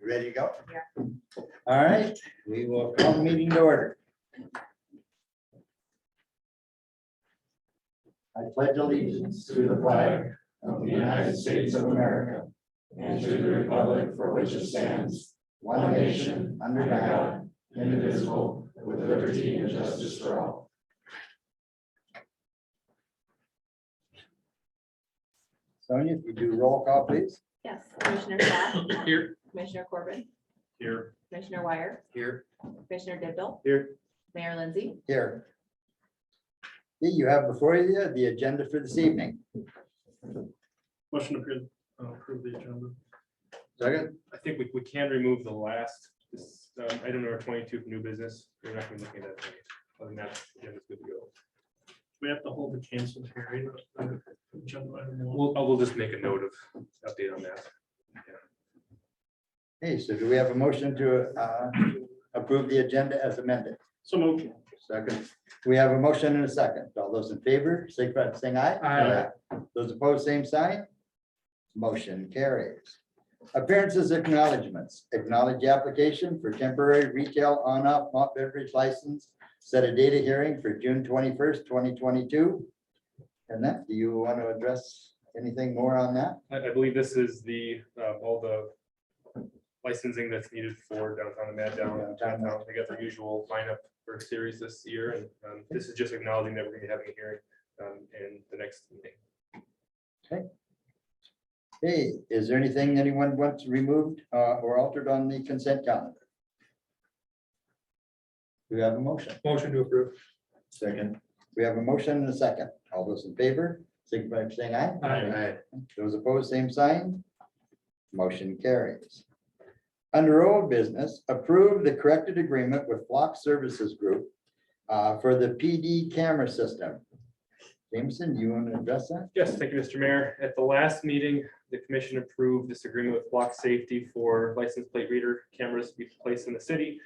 You ready to go? Yeah. All right, we will call the meeting to order. I pledge allegiance to the flag of the United States of America and to the republic for which it stands, one nation, under God, indivisible, with liberty and justice for all. Sonia, if you do roll call, please. Yes, Commissioner Scott, Here. Commissioner Corbin, Here. Commissioner Wire, Here. Commissioner Digital, Here. Mayor Lindsay. Here. Okay, you have before you the agenda for this evening. Motion to approve the agenda. Second. I think we can remove the last, this, item number 22 for new business. We're not going to be looking at that tonight. Other than that, the agenda's good to go. We have to hold the canceled hearing. Agenda item one. We'll just make a note of update on that. Hey, so do we have a motion to approve the agenda as amended? So moved. Second. We have a motion and a second. All those in favor, signify by saying aye. Aye. Those opposed, same sign. Motion carries. Appearances, acknowledgements. Acknowledge the application for temporary retail on-off malt beverage license. Set a date of hearing for June 21st, 2022. And that, do you want to address anything more on that? I believe this is the, all the licensing that's needed for downtown and Mad Down. Downtown, they got their usual lineup for series this year, and this is just acknowledging that we're going to be having a hearing in the next meeting. Hey, is there anything anyone wants removed or altered on the consent calendar? Do we have a motion? Motion to approve. Second. We have a motion and a second. All those in favor, signify by saying aye. Aye. Those opposed, same sign. Motion carries. Under old business, approve the corrected agreement with Flock Services Group for the PD camera system. Jameson, you want to address that? Yes, thank you, Mr. Mayor. At the last meeting, the commission approved this agreement with Block Safety for license plate reader cameras to be placed in the city.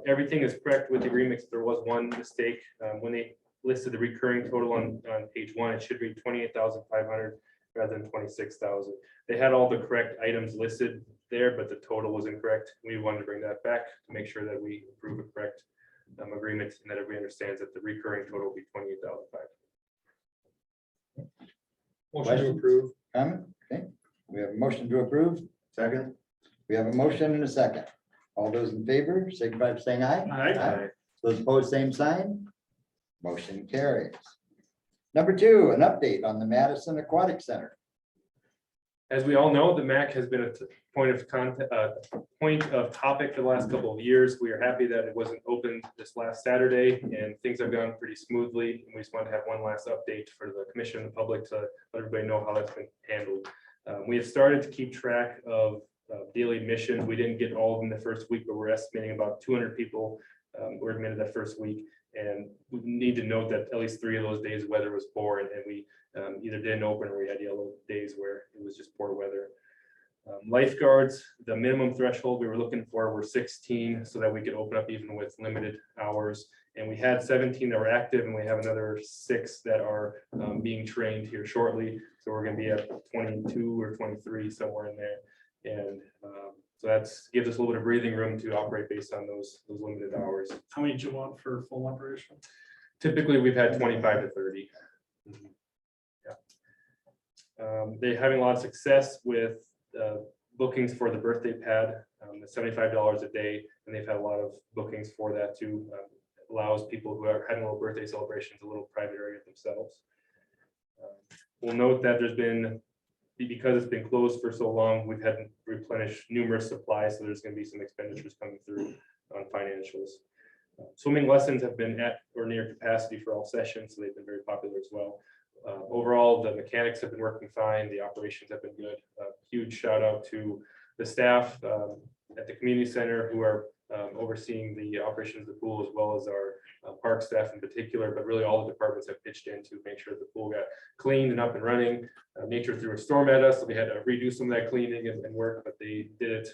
Everything is correct with the agreement. There was one mistake. When they listed the recurring total on page one, it should read 28,500 rather than 26,000. They had all the correct items listed there, but the total was incorrect. We wanted to bring that back to make sure that we approve a correct agreement and that everybody understands that the recurring total will be 28,500. Motion to approve. Comment? Okay, we have a motion to approve. Second. We have a motion and a second. All those in favor, signify by saying aye. Aye. Those opposed, same sign. Motion carries. Number two, an update on the Madison Aquatic Center. As we all know, the MAC has been a point of topic for the last couple of years. We are happy that it wasn't open this last Saturday and things have gone pretty smoothly. And we just wanted to have one last update for the commission and the public to let everybody know how that's been handled. We have started to keep track of daily admissions. We didn't get all of them the first week, but we're estimating about 200 people were admitted that first week. And we need to note that at least 3 of those days weather was poor and we either didn't open or we had yellow days where it was just poor weather. Lifeguards, the minimum threshold we were looking for were 16 so that we could open up even with limited hours. And we had 17 that were active and we have another 6 that are being trained here shortly. So we're going to be at 22 or 23, somewhere in there. And so that gives us a little bit of breathing room to operate based on those limited hours. How many do you want for full operation? Typically, we've had 25 to 30. Yeah. They're having a lot of success with bookings for the birthday pad, at $75 a day, and they've had a lot of bookings for that too. Allows people who are having little birthday celebrations a little private area themselves. We'll note that there's been, because it's been closed for so long, we've had to replenish numerous supplies, so there's going to be some expenditures coming through on financials. Swimming lessons have been at or near capacity for all sessions, so they've been very popular as well. Overall, the mechanics have been working fine. The operations have been good. Huge shout out to the staff at the community center who are overseeing the operations of the pool, as well as our park staff in particular, but really all the departments have pitched in to make sure the pool got cleaned and up and running. Nature threw a storm at us, so we had to redo some of that cleaning and work, but they did it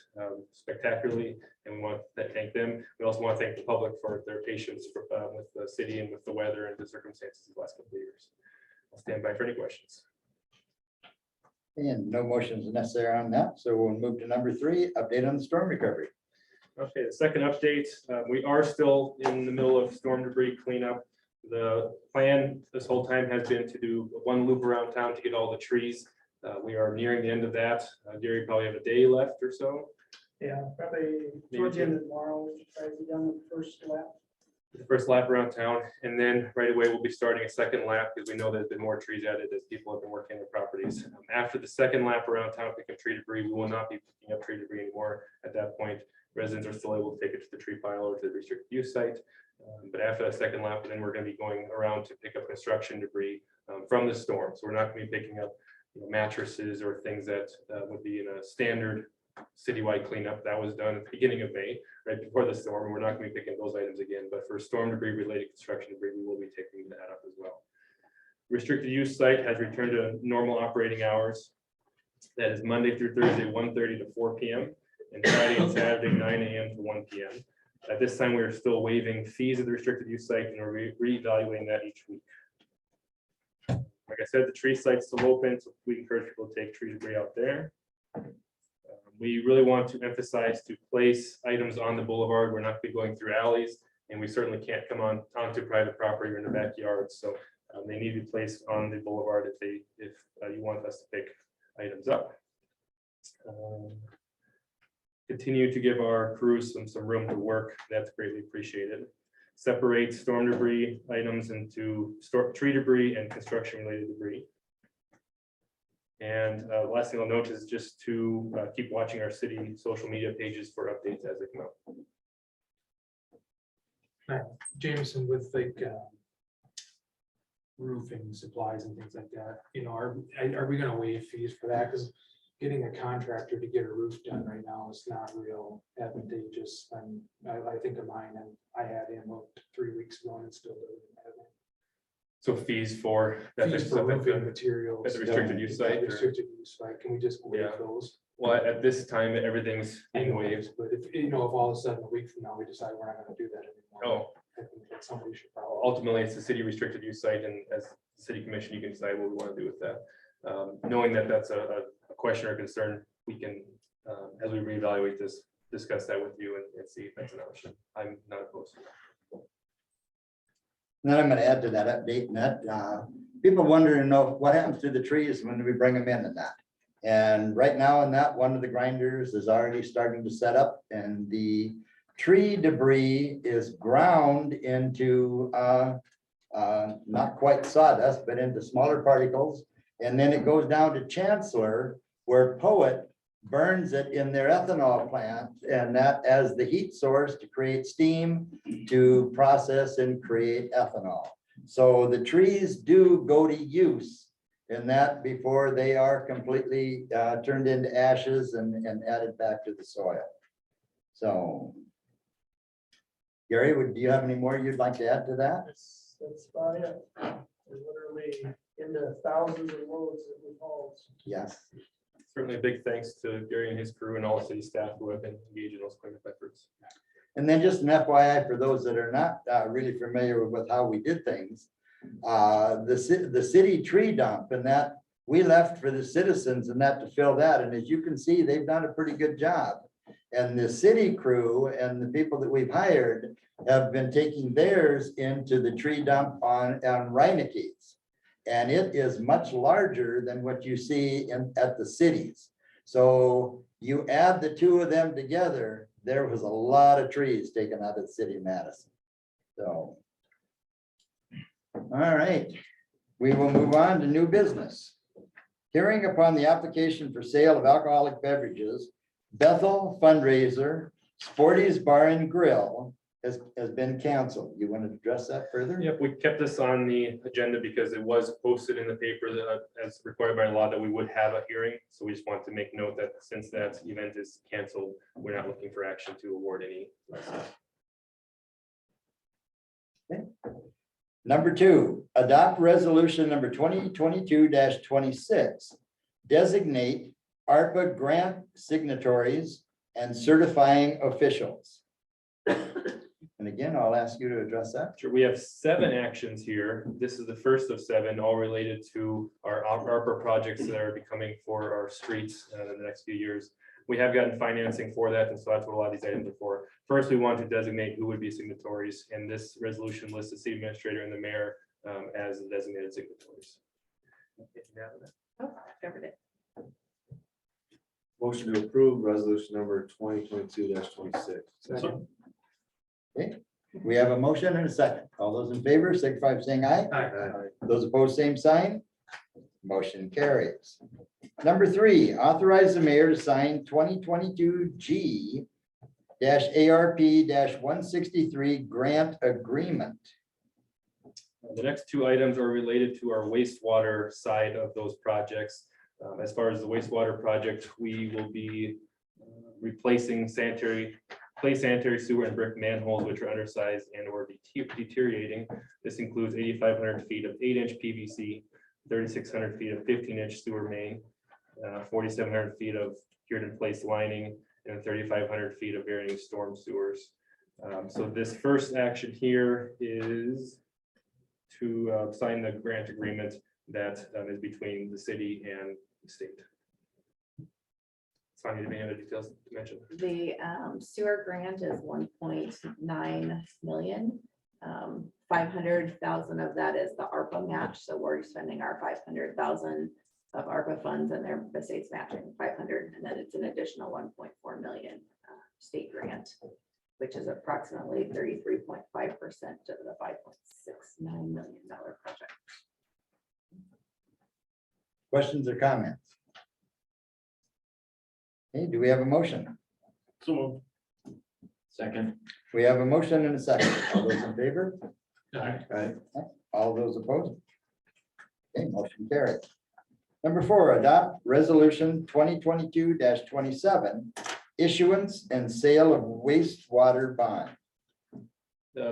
spectacularly, and we want to thank them. We also want to thank the public for their patience with the city and with the weather and the circumstances of the last couple of years. I'll stand by for any questions. And no motions necessary on that, so we'll move to number 3, update on the storm recovery. Okay, the second update, we are still in the middle of storm debris cleanup. The plan this whole time has been to do one loop around town to get all the trees. We are nearing the end of that. Gary, probably have a day left or so. Yeah, probably towards the end of tomorrow, we should try to be done with the first lap. The first lap around town, and then right away we'll be starting a second lap because we know there's been more trees added as people have been working their properties. After the second lap around town picking up tree debris, we will not be picking up tree debris anymore. At that point, residents are still able to take it to the tree pile or to the restricted use site. But after the second lap, then we're going to be going around to pick up construction debris from the storm. So we're not going to be picking up mattresses or things that would be in a standard citywide cleanup. That was done at the beginning of May, right before the storm. We're not going to be picking those items again, but for storm debris related construction debris, we will be taking that up as well. Restricted use site has returned to normal operating hours. That is Monday through Thursday, 1:30 to 4 p.m. and Friday and Saturday, 9 a.m. to 1 p.m. At this time, we are still waiving fees of the restricted use site and we're reevaluating that each week. Like I said, the tree site's still open, so we encourage people to take tree debris out there. We really want to emphasize to place items on the boulevard. We're not be going through alleys, and we certainly can't come onto private property or in the backyard. So they need to be placed on the boulevard if you want us to pick items up. Continue to give our crews some room to work. That's greatly appreciated. Separate storm debris items into tree debris and construction related debris. And last thing I'll note is just to keep watching our city social media pages for updates as they come out. Jameson, with like roofing supplies and things like that, are we gonna waive fees for that? Because getting a contractor to get a roof done right now is not real advantageous. And I think of mine, and I had him looked 3 weeks ago and still doesn't have it. So fees for that type of Fees for stuff at roofing the- materials. at the restricted use site, or- Restricted use site, can we just waive Yeah. those? well, at this time, everything's being waived. But if all of a sudden a week from now, we decide we're not gonna do that anymore. Oh, I think that somebody should probably. ultimately, it's a city restricted use site, and as the city commission, you can decide what we want to do with that. Knowing that that's a question or concern, we can, as we reevaluate this, discuss that with you and see if that's an option. I'm not opposed to that. And then I'm going to add to that update and that people wonder to know what happens to the trees when we bring them in and that. And right now in that, one of the grinders is already starting to set up and the tree debris is ground into not quite sawdust, but into smaller particles. And then it goes down to Chancellor, where Poet burns it in their ethanol plant, and that as the heat source to create steam to process and create ethanol. So the trees do go to use in that before they are completely turned into ashes and added back to the soil. So Gary, do you have any more you'd like to add to that? That's about it. We're literally into thousands of loads that we've hauled. Yes. Certainly a big thanks to Gary and his crew and all the city staff who have been engaged in those cleanup efforts. And then just an FYI for those that are not really familiar with how we did things. The city tree dump and that we left for the citizens and that to fill that. And as you can see, they've done a pretty good job. And the city crew and the people that we've hired have been taking theirs into the tree dump on Reineke's. And it is much larger than what you see at the cities. So you add the two of them together, there was a lot of trees taken out of the city of Madison. So, all right, we will move on to new business. Hearing upon the application for sale of alcoholic beverages, Bethel fundraiser, Sporty's Bar and Grill has been canceled. You want to address that further? Yep, we kept this on the agenda because it was posted in the paper that as required by law that we would have a hearing. So we just want to make note that since that event is canceled, we're not looking for action to award any license. Okay. Number 2, adopt resolution number 2022-26. Designate ARPA grant signatories and certifying officials. And again, I'll ask you to address that. Sure, we have 7 actions here. This is the first of 7, all related to our ARPA projects that are becoming for our streets in the next few years. We have gotten financing for that, and so that's what a lot of these items are for. First, we want to designate who would be signatories, and this resolution lists the city administrator and the mayor as the designated signatories. Oh, covered it. Motion to approve resolution number 2022-26. So, We have a motion and a second. All those in favor, signify by saying aye. Aye. Those opposed, same sign. Motion carries. Number 3, authorize the mayor to sign 2022 G ARP 163 grant agreement. The next 2 items are related to our wastewater side of those projects. As far as the wastewater project, we will be replacing sanitary sewer and brick manholes, which are undersized and or deteriorating. This includes 8,500 feet of 8-inch PVC, 3,600 feet of 15-inch sewer main, 4,700 feet of cured in place lining, and 3,500 feet of varying storm sewers. So this first action here is to sign the grant agreement that is between the city and the state. Sonia, do you have any other details to mention? The sewer grant is 1.9 million. 500,000 of that is the ARPA match, so we're spending our 500,000 of ARPA funds, and the state's matching 500, and then it's an additional 1.4 million state grant, which is approximately 33.5% of the $5.69 million project. Questions or comments? Okay, do we have a motion? so Second. We have a motion and a second. All those in favor? Aye. All those opposed? Okay, motion carried. Number 4, adopt resolution 2022-27, issuance and sale of wastewater bond.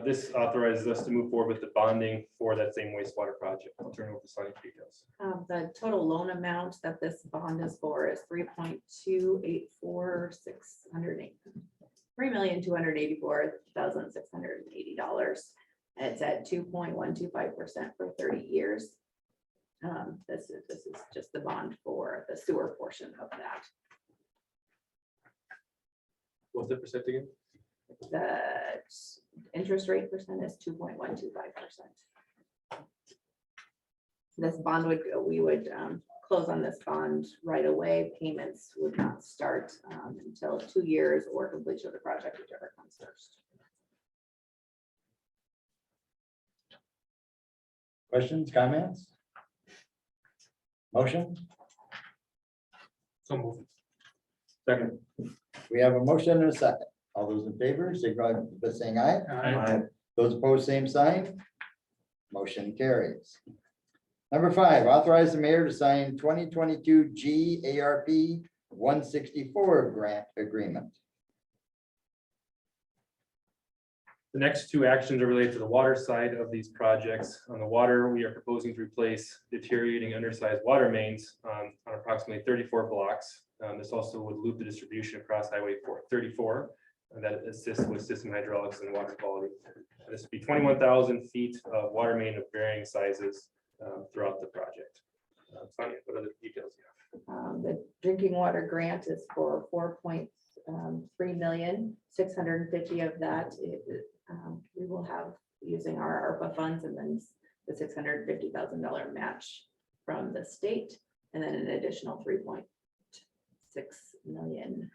This authorizes us to move forward with the bonding for that same wastewater project. I'll turn it over to Sonia for details. The total loan amount that this bond is for is $3,284,680. It's at 2.125% for 30 years. This is just the bond for the sewer portion of that. What's the percent again? The interest rate percent is 2.125%. This bond we would close on this bond right away. Payments would not start until 2 years or completion of the project, whichever comes first. Questions, comments? Motion? So moved. Second. We have a motion and a second. All those in favor, signify by saying aye. Aye. Those opposed, same sign. Motion carries. Number 5, authorize the mayor to sign 2022 G ARP 164 grant agreement. The next 2 actions are related to the water side of these projects. On the water, we are proposing to replace deteriorating undersized water mains on approximately 34 blocks. This also would loop the distribution across Highway 434 that assists with system hydraulics and water quality. This would be 21,000 feet of water main of varying sizes throughout the project. Sonia, what other details you have? The drinking water grant is for 4.3 million. 650 of that we will have using our ARPA funds, and then the $650,000 match from the state, and then an additional 3.6 million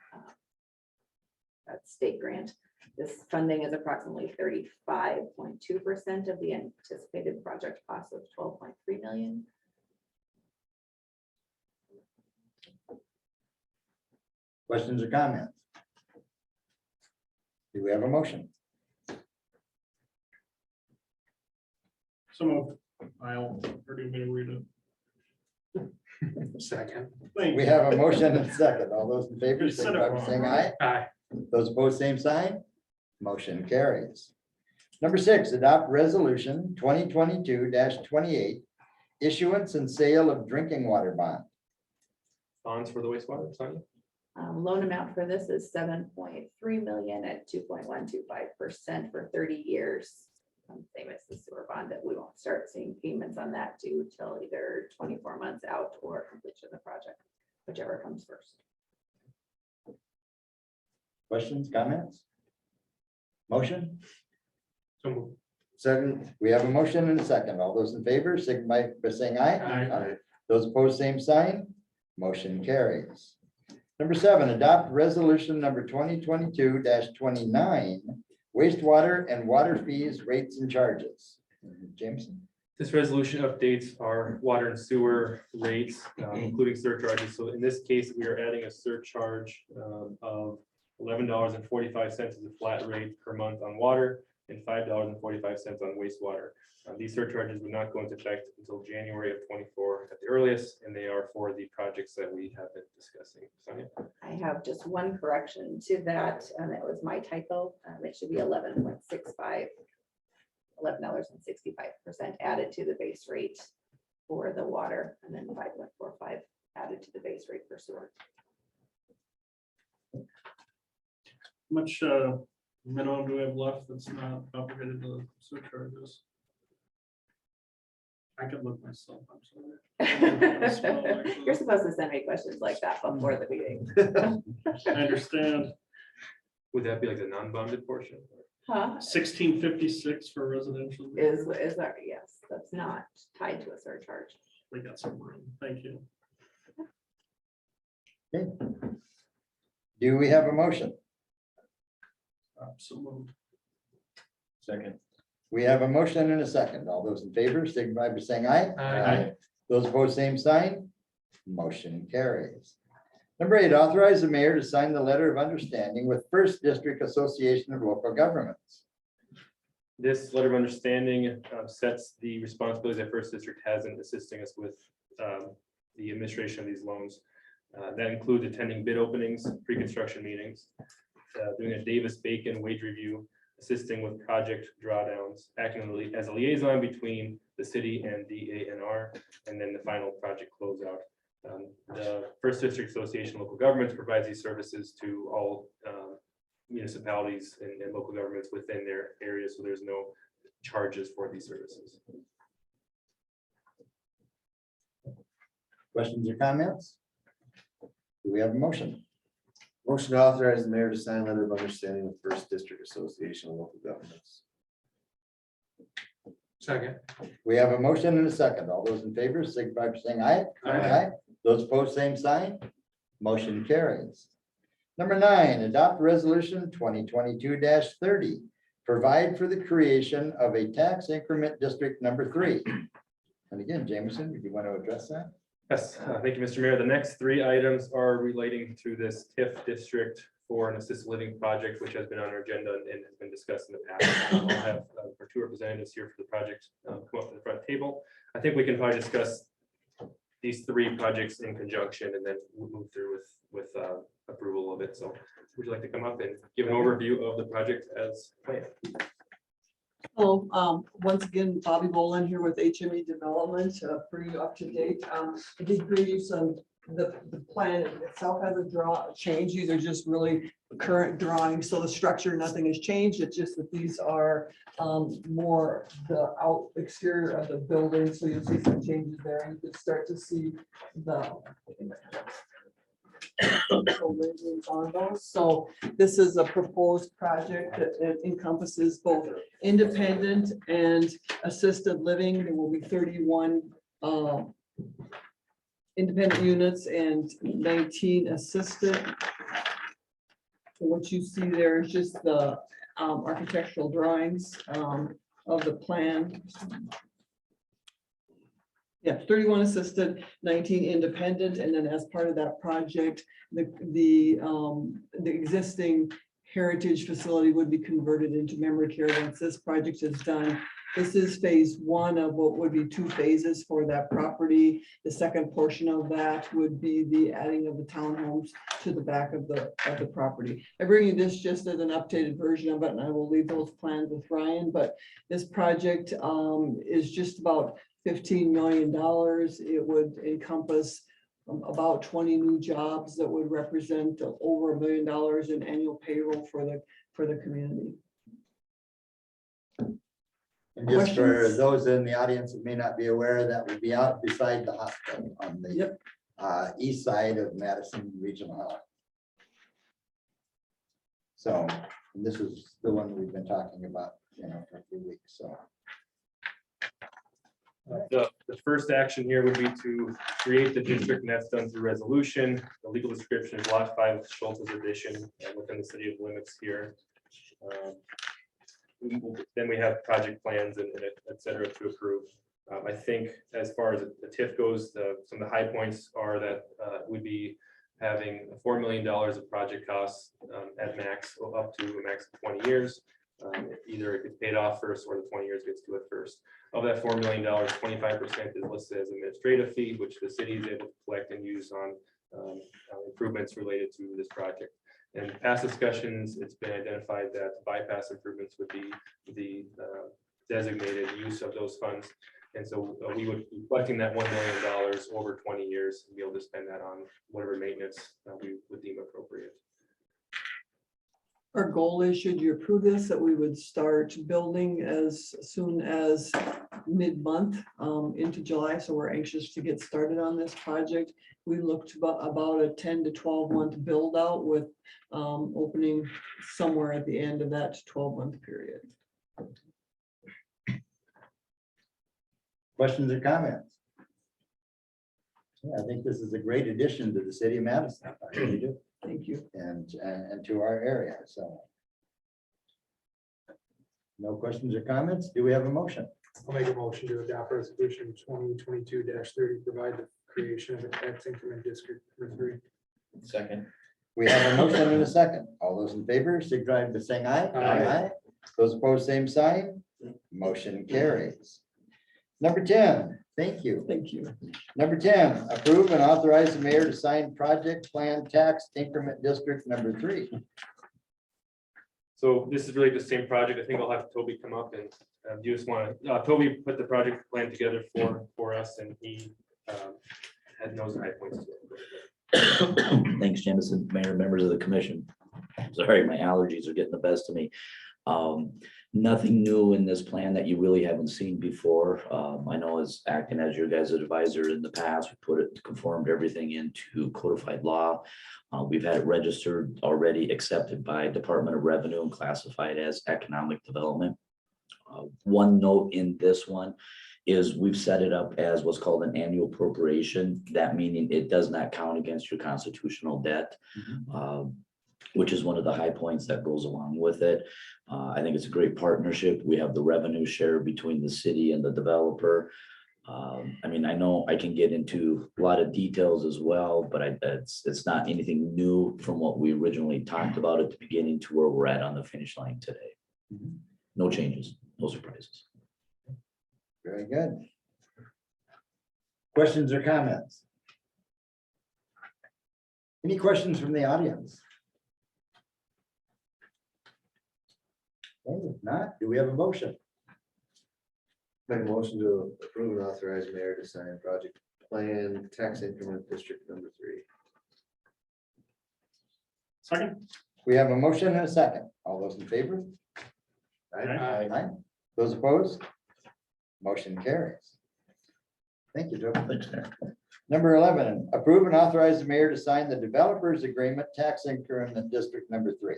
state grant. This funding is approximately 35.2% of the anticipated project cost of 12.3 million. Questions or comments? Do we have a motion? so moved. I'll, or do you want me to read it? Second. Thank We you. have a motion and a second. All those in favor, You said it signify by wrong. saying aye. Aye. Those opposed, same sign. Motion carries. Number 6, adopt resolution 2022-28, issuance and sale of drinking water bond. Bonds for the wastewater, Sonia? Loan amount for this is 7.3 million at 2.125% for 30 years. Same as the sewer bond, that we won't start seeing payments on that due till either 24 months out or completion of the project, whichever comes first. Questions, comments? Motion? So moved. Second. We have a motion and a second. All those in favor, signify by saying aye. Aye. Those opposed, same sign. Motion carries. Number 7, adopt resolution number 2022-29, wastewater and water fees, rates and charges. Jameson? This resolution updates our water and sewer rates, including surcharges. So in this case, we are adding a surcharge of $11.45 as a flat rate per month on water and $5.45 on wastewater. These surcharges would not go into effect until January of 24 at the earliest, and they are for the projects that we have been discussing. Sonia? I have just one correction to that, and it was my typo. It should be $11.65 added to the base rate for the water, and then 5.45 added to the base rate for sewer. Much minimum do we have left that's not obligated to surcharges? I could look myself, I'm sorry. You're supposed to send me questions like that before the meeting. I understand. Would that be like the non-bonded portion? Huh? 1656 for residential. Is that, yes, that's not tied to a surcharge. We got some room, thank you. Okay. Do we have a motion? So moved. Second. We have a motion and a second. All those in favor, signify by saying aye. Aye. Those opposed, same sign. Motion carries. Number 8, authorize the mayor to sign the letter of understanding with First District Association of Local Governments. This letter of understanding sets the responsibilities that First District has in assisting us with the administration of these loans. That includes attending bid openings, pre-construction meetings, doing a Davis-Bacon wage review, assisting with project drawdowns, acting as a liaison between the city and DANR, and then the final project closeout. The First District Association of Local Governments provides these services to all municipalities and local governments within their area, so there's no charges for these services. Questions or comments? Do we have a motion? Motion to authorize the mayor to sign letter of understanding with First District Association of Local Governments. Second. We have a motion and a second. All those in favor, signify by saying aye. Aye. Those opposed, same sign. Motion carries. Number 9, adopt resolution 2022-30. Provide for the creation of a tax increment district number 3. And again, Jameson, do you want to address that? Yes, thank you, Mr. Mayor. The next 3 items are relating to this TIF district for an assisted living project, which has been on our agenda and has been discussed in the past. I'll have our 2 representatives here for the project come up to the front table. I think we can probably discuss these 3 projects in conjunction, and then we'll move through with approval of it. So would you like to come up and give an overview of the project as planned? Hello, once again, Bobby Boland here with HME Development, pretty up to date. I did bring you some, the plan itself has a change. These are just really current drawings. So the structure, nothing has changed. It's just that these are more the out exterior of the building. So you'll see some changes there, and you can start to see the on those. So this is a proposed project that encompasses both independent and assisted living. There will be 31 independent units and 19 assisted. So what you see there is just the architectural drawings of the plan. Yeah, 31 assisted, 19 independent, and then as part of that project, the existing heritage facility would be converted into memory care once this project is done. This is phase 1 of what would be 2 phases for that property. The second portion of that would be the adding of the townhomes to the back of the property. I bring you this just as an updated version of it, and I will leave those plans with Ryan, but this project is just about $15 million. It would encompass about 20 new jobs that would represent over $1 million in annual payroll for the community. And just for Questions? those in the audience that may not be aware, that would be out beside the hospital on the Yep. east side of Madison Regional Health. So this is the one we've been talking about, for a few weeks, so. The first action here would be to create the district, and that's done through resolution. The legal description is lot 5 Schultz's addition within the city of limits here. Then we have project plans and et cetera to approve. I think as far as the TIF goes, some of the high points are that we'd be having $4 million of project costs at max, up to a max of 20 years. Either it gets paid off first or the 20 years gets to it first. Of that $4 million, 25% is listed as administrative fee, which the city is able to collect and use on improvements related to this project. In past discussions, it's been identified that bypass improvements would be the designated use of those funds. And so we would be collecting that $1 million over 20 years and be able to spend that on whatever maintenance we would deem appropriate. Our goal is, should you approve this, that we would start building as soon as mid-month into July. So we're anxious to get started on this project. We looked about a 10 to 12 month build out with opening somewhere at the end of that 12-month period. Questions or comments? Yeah, I think this is a great addition to the city of Madison. I really do. Thank you. And to our area, so. No questions or comments? Do we have a motion? I'll make a motion to adopt resolution 2022-30, provide the creation of a tax increment district number 3. Second. We have a motion and a second. All those in favor, signify by saying aye. Aye. Those opposed, same sign. Motion carries. Number 10, thank you. Thank you. Number 10, approve and authorize the mayor to sign project plan tax increment district number 3. So this is really the same project. I think I'll have Toby come up and you just want to, Toby put the project plan together for us, and he knows the high points to it. Thanks, Jamison, Mayor, members of the commission. Sorry, my allergies are getting the best of me. Nothing new in this plan that you really haven't seen before. I know as acting as your guys' advisor in the past, we conformed everything into codified law. We've had it registered already, accepted by Department of Revenue and classified as economic development. One note in this one is we've set it up as what's called an annual appropriation. That meaning it does not count against your constitutional debt, which is one of the high points that goes along with it. I think it's a great partnership. We have the revenue share between the city and the developer. I mean, I know I can get into a lot of details as well, but it's not anything new from what we originally talked about at the beginning to where we're at on the finish line today. No changes, no surprises. Very good. Questions or comments? Any questions from the audience? Okay, if not, do we have a motion? Make a motion to approve and authorize mayor to sign project plan tax increment district number 3. Second. We have a motion and a second. All those in favor? Aye. Aye. Those opposed? Motion carries. Thank you, Joe. Thanks, Mayor. Number 11, approve and authorize the mayor to sign the developers agreement tax increment district number 3.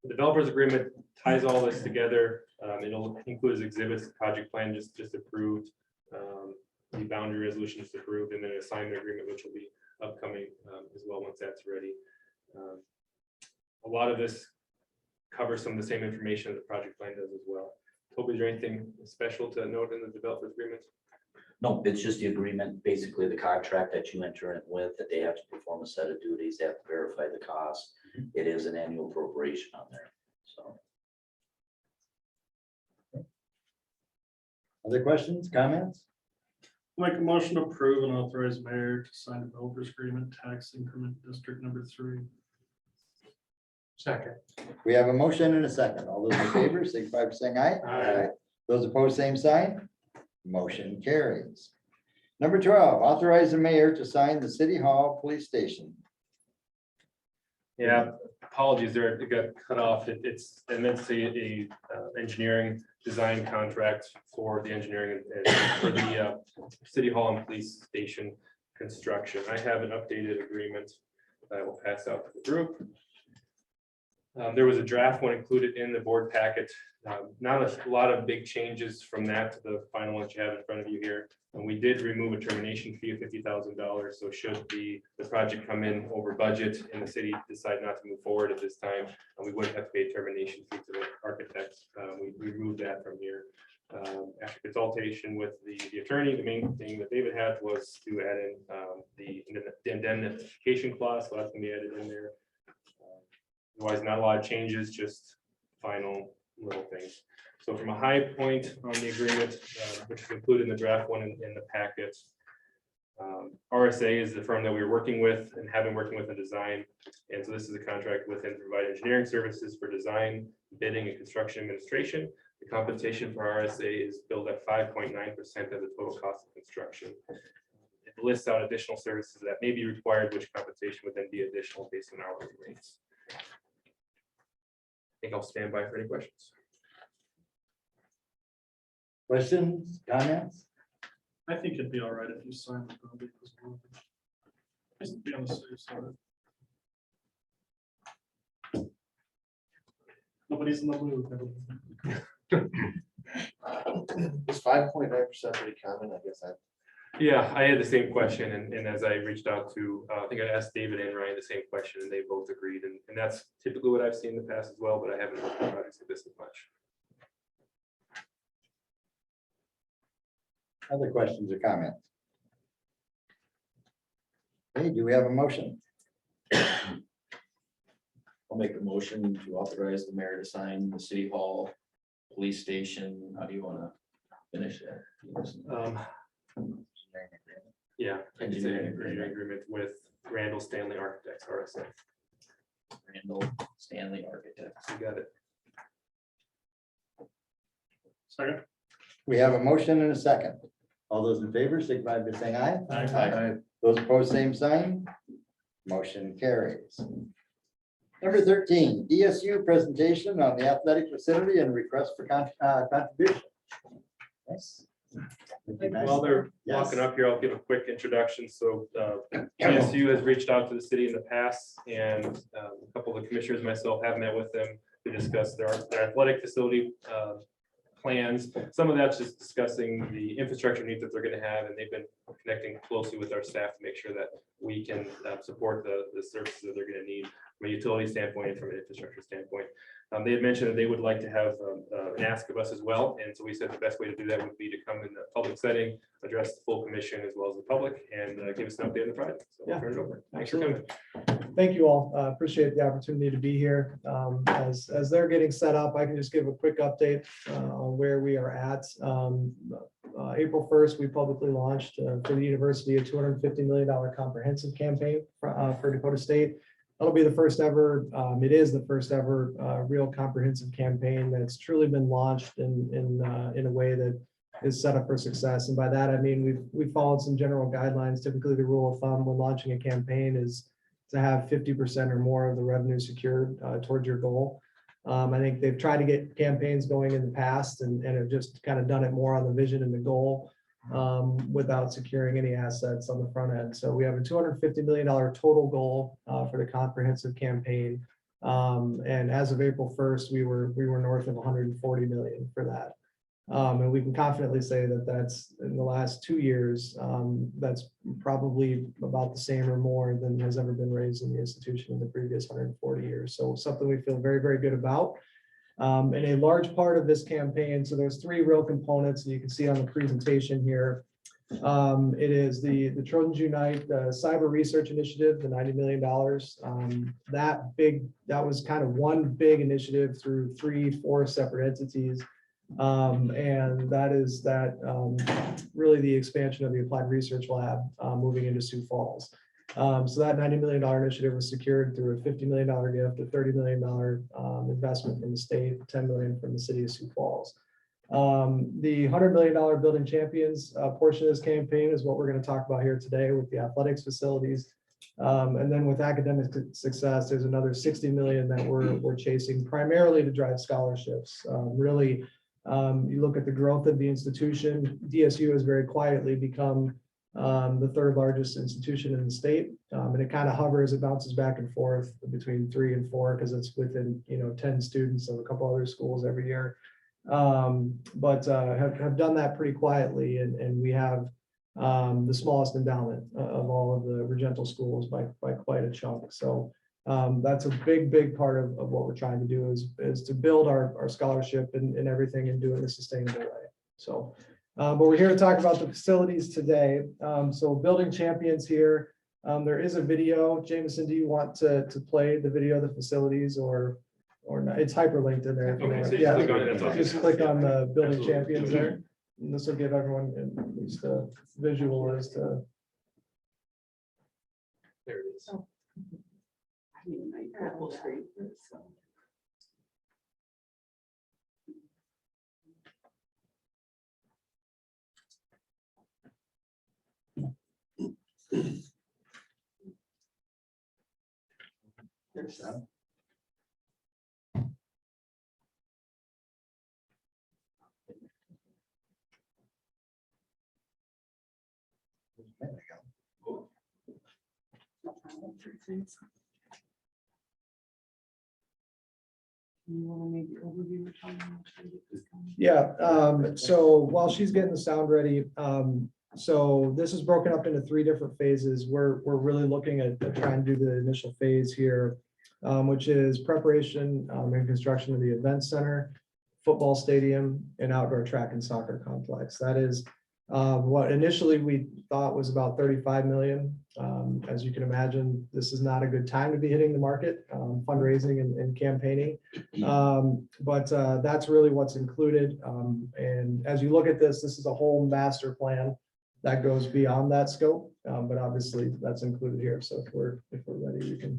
The developers agreement ties all this together. It'll include exhibits, the project plan just approved, the boundary resolution is approved, and then an assignment agreement, which will be upcoming as well once that's ready. A lot of this covers some of the same information the project plan does as well. Toby, is there anything special to note in the developers agreement? No, it's just the agreement, basically the contract that you enter in with, that they have to perform a set of duties, they have to verify the cost. It is an annual appropriation on there, so. Other questions, comments? Make a motion to approve and authorize mayor to sign developers agreement tax increment district number 3. Second. We have a motion and a second. All those in favor, signify by saying aye. Aye. Those opposed, same sign. Motion carries. Number 12, authorize the mayor to sign the city hall police station. Yeah, apologies there, it got cut off. It's meant to say a engineering design contract for the engineering and for the city hall and police station construction. I have an updated agreement that I will pass out to the group. There was a draft one included in the board packet. Not a lot of big changes from that to the final one you have in front of you here. And we did remove a termination fee of $50,000. So should the project come in over budget and the city decide not to move forward at this time, we wouldn't have to pay a termination fee to the architects. We removed that from here. After consultation with the attorney, the main thing that David had was to add in the indemnification clause. So that's gonna be added in there. Otherwise, not a lot of changes, just final little things. So from a high point on the agreement, which is included in the draft one in the packet. RSA is the firm that we were working with and have been working with in design. And so this is a contract with them to provide engineering services for design, bidding, and construction administration. The compensation for RSA is billed at 5.9% of the total cost of construction. It lists out additional services that may be required, which compensation would then be additional based on hourly rates. I think I'll stand by for any questions. Questions, comments? I think it'd be all right if you sign the project as well. Just to be on the safe side. Nobody's in the mood. Is 5.9% pretty common? I guess I. Yeah, I had the same question, and as I reached out to, I think I asked David and Ryan the same question, and they both agreed, and that's typically what I've seen in the past as well, but I haven't looked at projects like this as much. Other questions or comments? Hey, do we have a motion? I'll make a motion to authorize the mayor to sign the city hall, police station. How do you want to finish that? Yeah, engineering agreement with Randall Stanley Architects, RSA. Randall Stanley Architects. You got it. Second. We have a motion and a second. All those in favor, signify by saying aye. Aye. Those opposed, same sign. Motion carries. Number 13, DSU presentation on the athletic facility and request for contribution. Yes. While they're Yes. walking up here, I'll give a quick introduction. So DSU has reached out to the city in the past, and a couple of the commissioners and myself have met with them to discuss their athletic facility plans. Some of that's just discussing the infrastructure needs that they're going to have, and they've been connecting closely with our staff to make sure that we can support the services that they're going to need from a utility standpoint and from an infrastructure standpoint. They had mentioned that they would like to have an ask of us as well, and so we said the best way to do that would be to come in the public setting, address the full commission as well as the public, and give us an update on the project. So I'll turn it over. Thanks for coming. Thank you all. Appreciate the opportunity to be here. As they're getting set up, I can just give a quick update on where we are at. April 1st, we publicly launched for the university a $250 million comprehensive campaign for Dakota State. That'll be the first ever, it is the first ever real comprehensive campaign that's truly been launched in a way that is set up for success. And by that, I mean, we've followed some general guidelines. Typically, the rule of thumb when launching a campaign is to have 50% or more of the revenue secured towards your goal. I think they've tried to get campaigns going in the past and have just kind of done it more on the vision and the goal without securing any assets on the front end. So we have a $250 million total goal for the comprehensive campaign. And as of April 1st, we were north of 140 million for that. And we can confidently say that that's in the last 2 years, that's probably about the same or more than has ever been raised in the institution in the previous 140 years. So something we feel very, very good about. And a large part of this campaign, so there's 3 real components that you can see on the presentation here. It is the Trojans Unite Cyber Research Initiative, the $90 million. That was kind of one big initiative through 3-4 separate entities. And that is really the expansion of the Applied Research Lab moving into Sioux Falls. So that $90 million initiative was secured through a $50 million gift, a $30 million investment from the state, $10 million from the city of Sioux Falls. The $100 million Building Champions portion of this campaign is what we're going to talk about here today with the athletics facilities. And then with academic success, there's another 60 million that we're chasing primarily to drive scholarships. Really, you look at the growth of the institution, DSU has very quietly become the third largest institution in the state. And it kind of hovers, it bounces back and forth between 3 and 4 because it's within, 10 students of a couple other schools every year. But have done that pretty quietly, and we have the smallest endowment of all of the Regental schools by quite a chunk. So that's a big part of what we're trying to do is to build our scholarship and everything and do it in a sustainable way. So, but we're here to talk about the facilities today. So Building Champions here. There is a video. Jameson, do you want to play the video of the facilities or not? It's hyperlinked in there. Okay, so you Yeah, click on it, that's all. just click on the Building Absolutely. Champions there. And this will give everyone at least a visual as to. There it is. I mean, I got full screen, so. There's There we go. You want to make the overview or something? Yeah, so while she's getting the sound ready, so this is broken up into 3 different phases. We're really looking at trying to do the initial phase here, which is preparation and construction of the event center, football stadium, and outdoor track and soccer complex. That is what initially we thought was about 35 million. As you can imagine, this is not a good time to be hitting the market, fundraising and campaigning. But that's really what's included. And as you look at this is a whole master plan that goes beyond that scope. But obviously that's included here. So if we're ready, we can.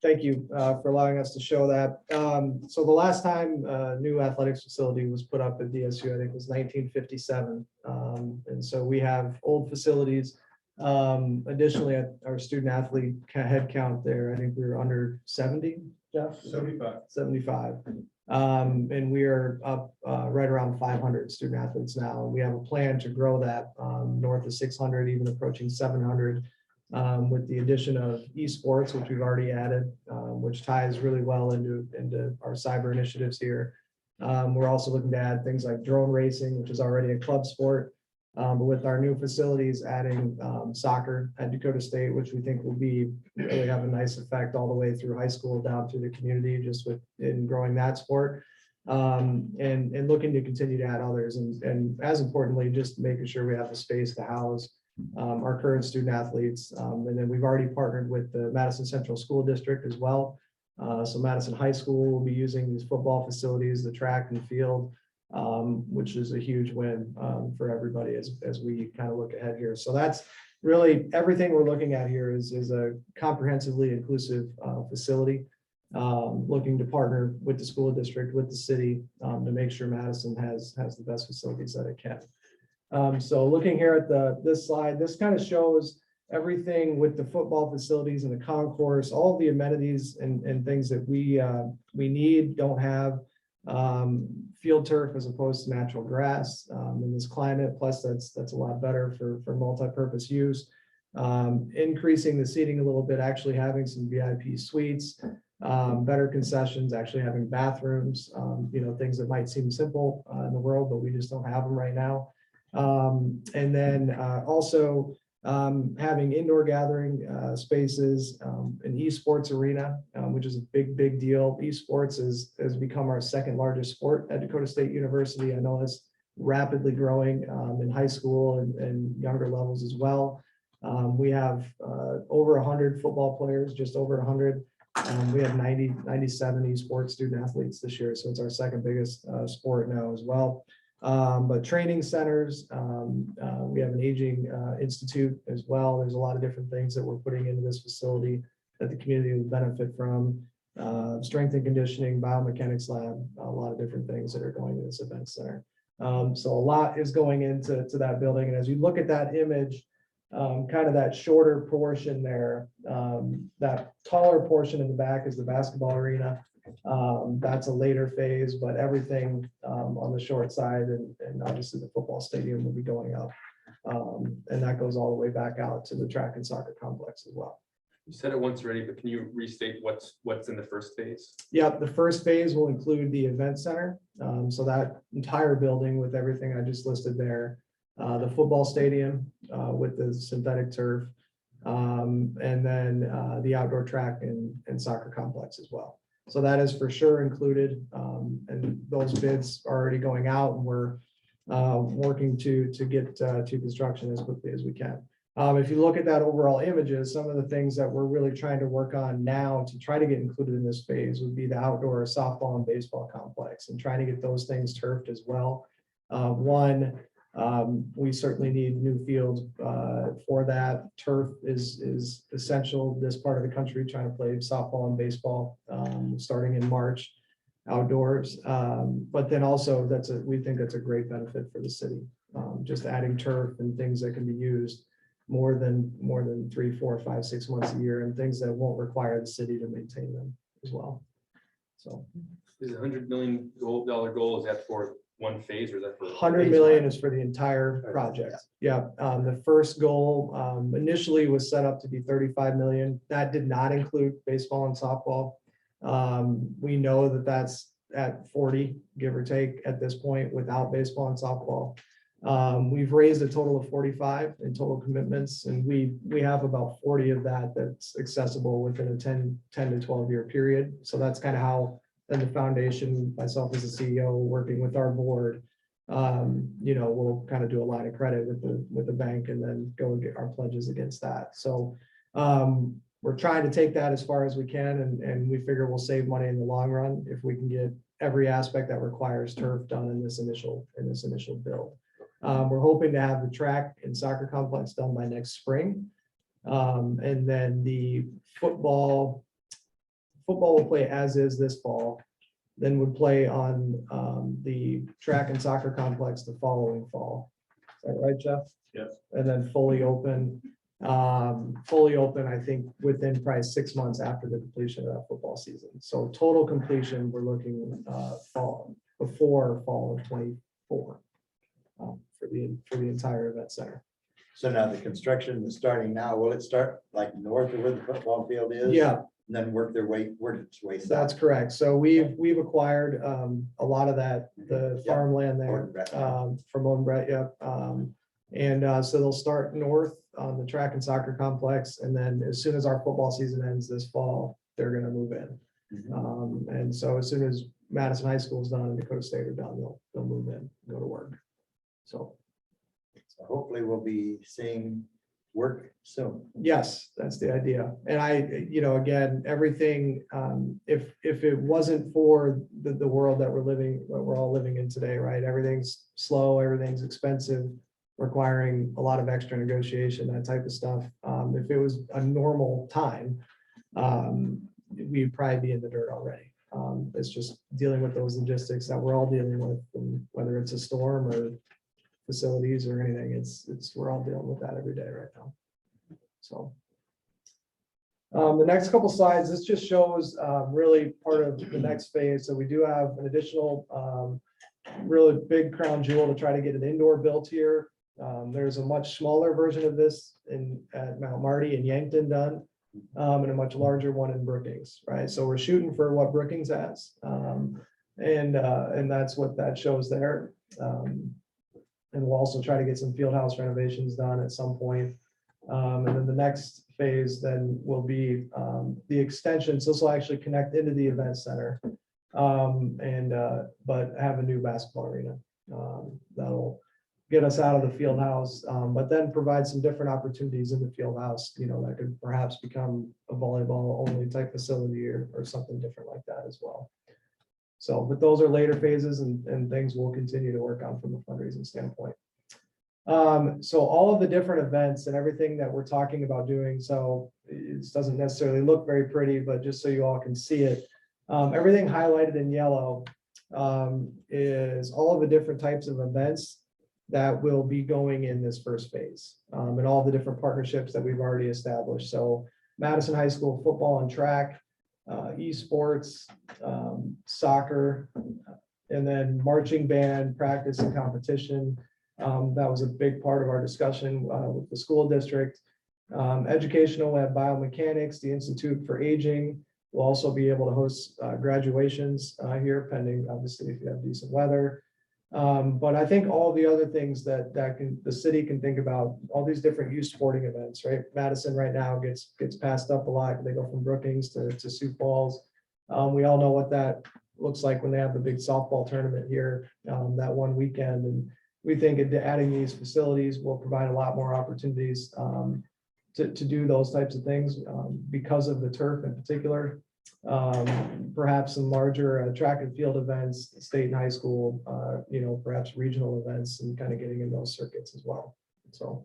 Thank you for allowing us to show that. So the last time new athletics facility was put up at DSU, I think was 1957. And so we have old facilities. Additionally, at our student athlete head count there, I think we were under 70, Jeff? 75. 75. And we are up right around 500 student athletes now. We have a plan to grow that north of 600, even approaching 700. With the addition of esports, which we've already added, which ties really well into our cyber initiatives here. We're also looking to add things like drone racing, which is already a club sport. But with our new facilities, adding soccer at Dakota State, which we think will really have a nice effect all the way through high school down through the community, just in growing that sport. And looking to continue to add others. And as importantly, just making sure we have the space to house our current student athletes. And then we've already partnered with the Madison Central School District as well. So Madison High School will be using these football facilities, the track and field, which is a huge win for everybody as we kind of look ahead here. So that's really everything we're looking at here is a comprehensively inclusive facility. Looking to partner with the school district, with the city, to make sure Madison has the best facilities that it can. So looking here at this slide, this kind of shows everything with the football facilities and the concourse, all the amenities and things that we need, don't have. Field turf as opposed to natural grass in this climate. Plus that's a lot better for multi-purpose use. Increasing the seating a little bit, actually having some VIP suites, better concessions, actually having bathrooms, things that might seem simple in the world, but we just don't have them right now. And then also having indoor gathering spaces, an esports arena, which is a big deal. Esports has become our second largest sport at Dakota State University. I know it's rapidly growing in high school and younger levels as well. We have over 100 football players, just over 100. We have 97 esports student athletes this year, so it's our second biggest sport now as well. But training centers, we have an aging institute as well. There's a lot of different things that we're putting into this facility that the community will benefit from. Strength and conditioning, biomechanics lab, a lot of different things that are going in this event center. So a lot is going into that building. And as you look at that image, kind of that shorter portion there, that taller portion in the back is the basketball arena. That's a later phase, but everything on the short side and obviously the football stadium will be going up. And that goes all the way back out to the track and soccer complex as well. You said it once already, but can you restate what's in the first phase? Yep, the first phase will include the event center. So that entire building with everything I just listed there, the football stadium with the synthetic turf, and then the outdoor track and soccer complex as well. So that is for sure included, and those bids are already going out, and we're working to get to construction as quickly as we can. If you look at that overall images, some of the things that we're really trying to work on now to try to get included in this phase would be the outdoor softball and baseball complex and trying to get those things turfed as well. We certainly need new fields for that. Turf is essential this part of the country, trying to play softball and baseball starting in March outdoors. But then also we think that's a great benefit for the city. Just adding turf and things that can be used more than 3, 4, 5, 6 months a year, and things that won't require the city to maintain them as well. So Is $100 million goal, is that for one phase or is that for? 100 million is for the entire project. Yeah, the first goal initially was set up to be 35 million. That did not include baseball and softball. We know that that's at 40, give or take, at this point without baseball and softball. We've raised a total of 45 in total commitments, and we have about 40 of that's accessible within a 10 to 12 year period. So that's kind of how then the foundation, myself as the CEO, working with our board, we'll kind of do a line of credit with the bank and then go and get our pledges against that. So we're trying to take that as far as we can, and we figure we'll save money in the long run if we can get every aspect that requires turf done in this initial build. We're hoping to have the track and soccer complex done by next spring. And then the football football will play as is this fall, then would play on the track and soccer complex the following fall. Is that right, Jeff? Yes. And then fully open, I think, within probably 6 months after the completion of that football season. So total completion, we're looking before fall of 24 for the entire event center. So now the construction is starting now. Will it start like north of where the football field is? Yeah, And then work its way south? that's correct. So we've acquired a lot of that, the Yeah. farmland there Gordon Brett. from Owen Brett, yep. And so they'll start north on the track and soccer complex, and then as soon as our football season ends this fall, they're gonna move in. Mhm. And so as soon as Madison High School is done and Dakota State are done, they'll move in, go to work. So, So hopefully we'll be seeing work soon. yes, that's the idea. And again, everything, if it wasn't for the world that we're all living in today, right? Everything's slow, everything's expensive, requiring a lot of extra negotiation, that type of stuff. If it was a normal time, we'd probably be in the dirt already. It's just dealing with those logistics that we're all dealing with, and whether it's a storm or facilities or anything, we're all dealing with that every day right now. So. The next couple slides, this just shows really part of the next phase. So we do have an additional really big crown jewel to try to get an indoor built here. There's a much smaller version of this at Mount Marty and Yankton done, and a much larger one in Brookings, right? So we're shooting for what Brookings has, and that's what that shows there. And we'll also try to get some field house renovations done at some point. And then the next phase then will be the extension. So this will actually connect into the event center, but have a new basketball arena. That'll get us out of the field house, but then provide some different opportunities in the field house, that could perhaps become a volleyball only type facility or something different like that as well. So, but those are later phases and things we'll continue to work on from a fundraising standpoint. So all of the different events and everything that we're talking about doing, so it doesn't necessarily look very pretty, but just so you all can see it, everything highlighted in yellow is all of the different types of events that will be going in this first phase, and all the different partnerships that we've already established. So Madison High School football and track, esports, soccer, and then marching band practice and competition. That was a big part of our discussion with the school district. Educational, we have biomechanics, the Institute for Aging will also be able to host graduations here, pending obviously if you have decent weather. But I think all the other things that the city can think about, all these different youth sporting events, right? Madison right now gets passed up a lot. They go from Brookings to Sioux Falls. We all know what that looks like when they have the big softball tournament here that one weekend. And we think adding these facilities will provide a lot more opportunities to do those types of things because of the turf in particular. Perhaps some larger track and field events, state and high school, perhaps regional events, and kind of getting in those circuits as well. So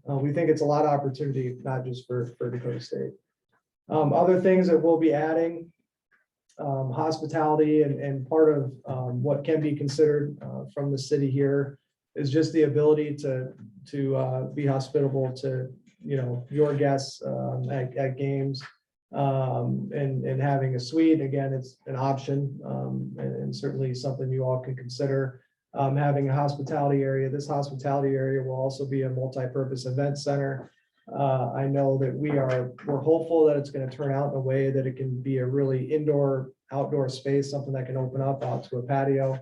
we think it's a lot of opportunity, not just for Dakota State. Other things that we'll be adding, hospitality, and part of what can be considered from the city here is just the ability to be hospitable to your guests at games. And having a suite, again, it's an option, and certainly something you all can consider. Having a hospitality area. This hospitality area will also be a multi-purpose event center. I know that we're hopeful that it's going to turn out in a way that it can be a really indoor, outdoor space, something that can open up out to a patio.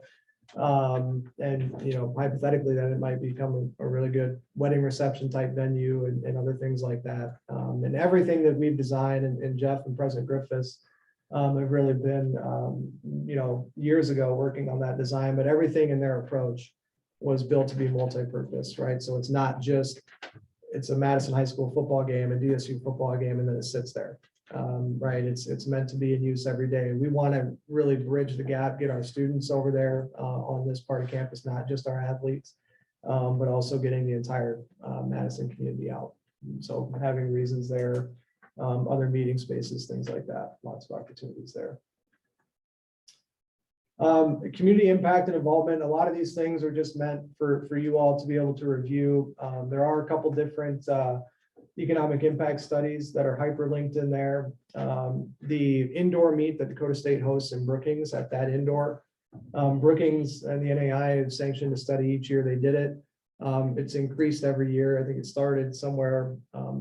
And hypothetically, that it might become a really good wedding reception type venue and other things like that. And everything that we've designed, and Jeff and President Griffiths have really been, years ago working on that design, but everything in their approach was built to be multi-purpose, right? So it's not just, it's a Madison High School football game, a DSU football game, and then it sits there. Right, it's meant to be in use every day. We want to really bridge the gap, get our students over there on this part of campus, not just our athletes, but also getting the entire Madison community out. So having reasons there other meeting spaces, things like that. Lots of opportunities there. Community impact and involvement, a lot of these things are just meant for you all to be able to review. There are a couple different economic impact studies that are hyperlinked in there. The indoor meet that Dakota State hosts in Brookings, at that indoor. Brookings and the NAI have sanctioned a study each year they did it. It's increased every year. I think it started somewhere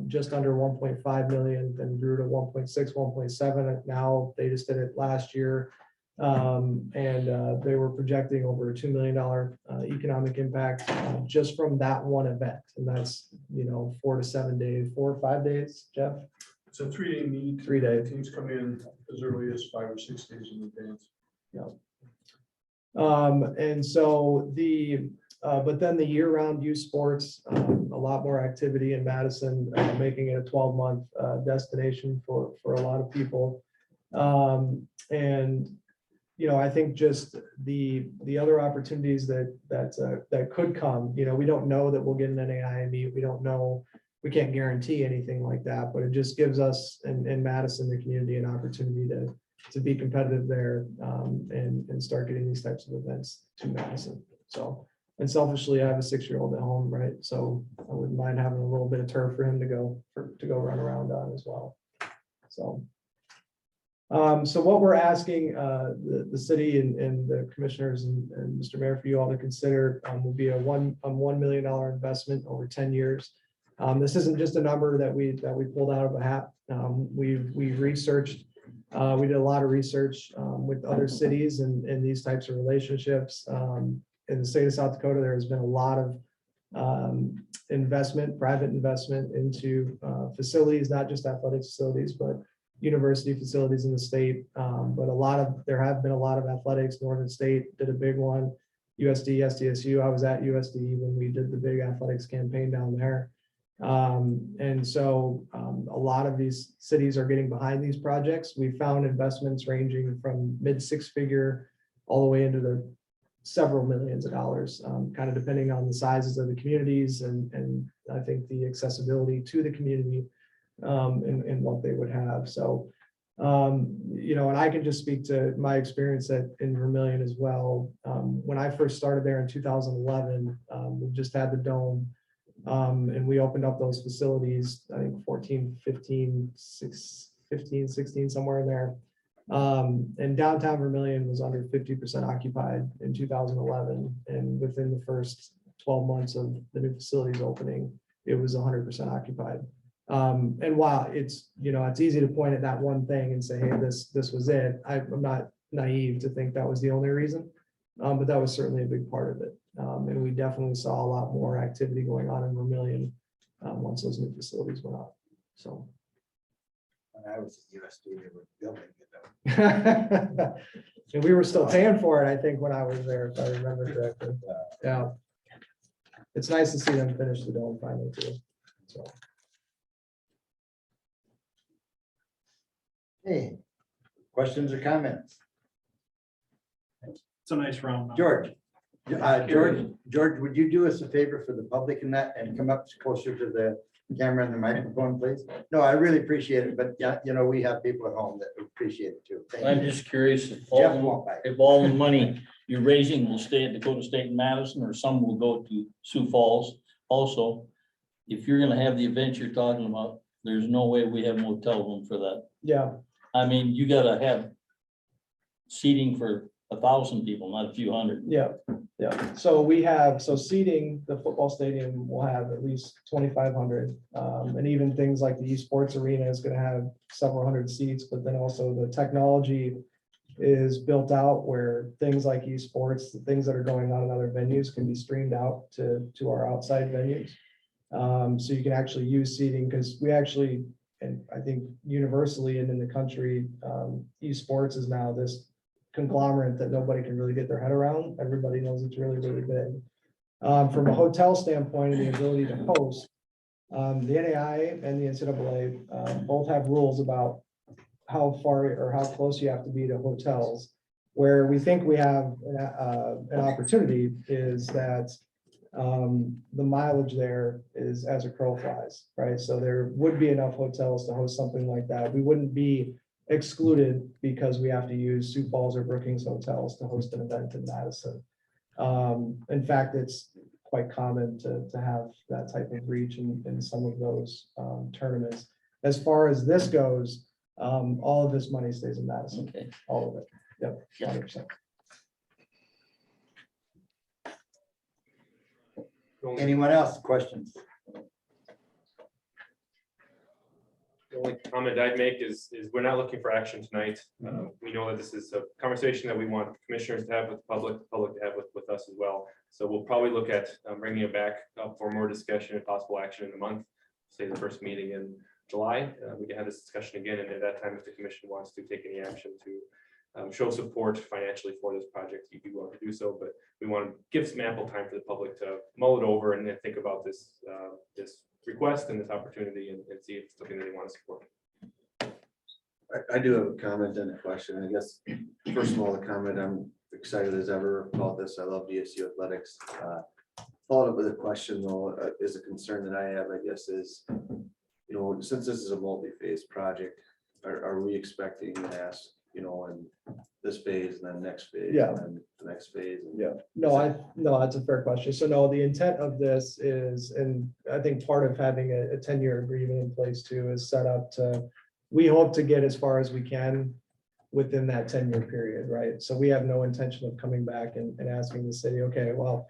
just under 1.5 million, then grew to 1.6, 1.7. Now they just did it last year. They were projecting over a $2 million economic impact just from that one event. And that's, 4 to 7 days, 4 or 5 days, Jeff? It's a 3-day meet. 3 days. Teams come in as early as 5 or 6 days in advance. And so but then the year-round youth sports, a lot more activity in Madison, making it a 12-month destination for a lot of people. I think just the other opportunities that could come, we don't know that we'll get an NAI meet. We don't know, we can't guarantee anything like that, but it just gives us in Madison, the community, an opportunity to be competitive there and start getting these types of events to Madison. So, and selfishly, I have a 6-year-old at home, right? So I wouldn't mind having a little bit of turf for him to go run around on as well. So what we're asking the city and the commissioners and Mr. Mayor for you all to consider will be a $1 million investment over 10 years. This isn't just a number that we pulled out of a hat. We've researched. We did a lot of research with other cities and these types of relationships. In the state of South Dakota, there has been a lot of private investment into facilities, not just athletic facilities, but university facilities in the state. But there have been a lot of athletics. Northern State did a big one. USD, SDSU. I was at USD when we did the big athletics campaign down there. And so a lot of these cities are getting behind these projects. We found investments ranging from mid-6-figure all the way into the several millions of dollars, kind of depending on the sizes of the communities and I think the accessibility to the community and what they would have. So, and I can just speak to my experience in Vermillion as well. When I first started there in 2011, we just had the dome. And we opened up those facilities, I think 14, 15, 16, somewhere in there. And downtown Vermillion was under 50% occupied in 2011. And within the first 12 months of the new facilities opening, it was 100% occupied. And while it's easy to point at that one thing and say, hey, this was it. I'm not naive to think that was the only reason, but that was certainly a big part of it. And we definitely saw a lot more activity going on in Vermillion once those new facilities went up. So. When I was at USD, they were building it. And we were still paying for it, I think, when I was there, if I remember correctly. Yeah. It's nice to see them finish the dome finally too. So. Hey, questions or comments? It's a nice round. George, would you do us a favor for the public in that and come up closer to the camera and the microphone, please? No, I really appreciate it, but yeah, we have people at home that appreciate it too. Thank I'm you. just curious if Jeff all, won't bite. if all the money you're raising will stay at Dakota State and Madison, or some will go to Sioux Falls. Also, if you're gonna have the event you're talking about, there's no way we have a motel room for that. Yeah. I mean, you gotta have seating for 1,000 people, not a few hundred. Yeah. So seating, the football stadium will have at least 2,500. And even things like the esports arena is going to have several hundred seats, but then also the technology is built out where things like esports, the things that are going on in other venues can be streamed out to our outside venues. So you can actually use seating because we actually, and I think universally and in the country, esports is now this conglomerate that nobody can really get their head around. Everybody knows it's really, really big. From a hotel standpoint and the ability to host, the NAI and the NCAA both have rules about how far or how close you have to be to hotels. Where we think we have an opportunity is that the mileage there is as a crow flies, right? So there would be enough hotels to host something like that. We wouldn't be excluded because we have to use Sioux Falls or Brookings hotels to host an event in Madison. In fact, it's quite common to have that type of reach in some of those tournaments. As far as this goes, all of this money stays in Madison, Okay. all of it. Yep, 100%. Anyone else? Questions? The only comment I'd make is we're not looking for action tonight. We know that this is a conversation that we want commissioners to have with the public to have with us as well. So we'll probably look at bringing it back up for more discussion and possible action in a month, say the first meeting in July. We can have this discussion again, and at that time, if the commission wants to take any action to show support financially for this project, you'd be willing to do so. But we want to give some ample time for the public to mull it over and then think about this this request and this opportunity and see if it's something that they want to support. I do have a comment and a question. I guess, first of all, the comment, I'm excited as ever about this. I love DSU athletics. Followed up with a question though, is a concern that I have, I guess, is, you know, since this is a multi-phase project, are we expecting an ask, you know, in this phase and then next phase? Yeah. And then the next phase? And Yeah, no, that's a fair question. So no, the intent of this is, and I think part of having a 10-year agreement in place too is set up to, we hope to get as far as we can within that 10-year period, right? So we have no intention of coming back and asking the city, okay, well,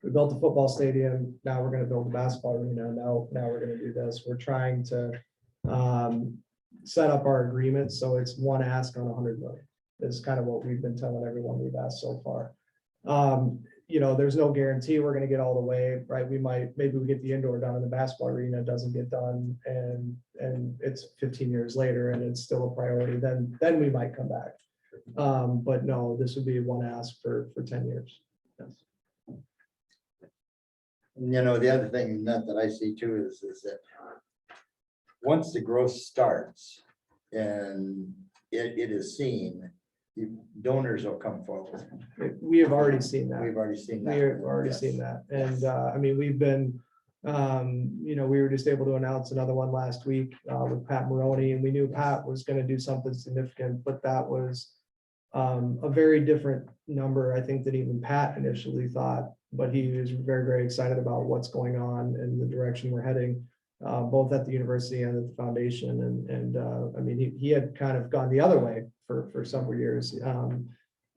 we built a football stadium, now we're gonna build a basketball arena, now we're gonna do this. We're trying to set up our agreement, so it's one ask on 100 million. Is kind of what we've been telling everyone we've asked so far. You know, there's no guarantee we're gonna get all the way, right? Maybe we get the indoor done and the basketball arena doesn't get done and it's 15 years later and it's still a priority, then we might come back. But no, this would be one ask for 10 years. Yes. You know, the other thing that I see too is that once the growth starts and it is seen, donors will come forward. We have already seen that. We've already seen that. We've already Yes. seen that. And I mean, we've been, you know, we were just able to announce another one last week with Pat Maroney, and we knew Pat was going to do something significant, but that was a very different number, I think, than even Pat initially thought. But he was very, very excited about what's going on and the direction we're heading, both at the university and at the foundation. And I mean, he had kind of gone the other way for several years.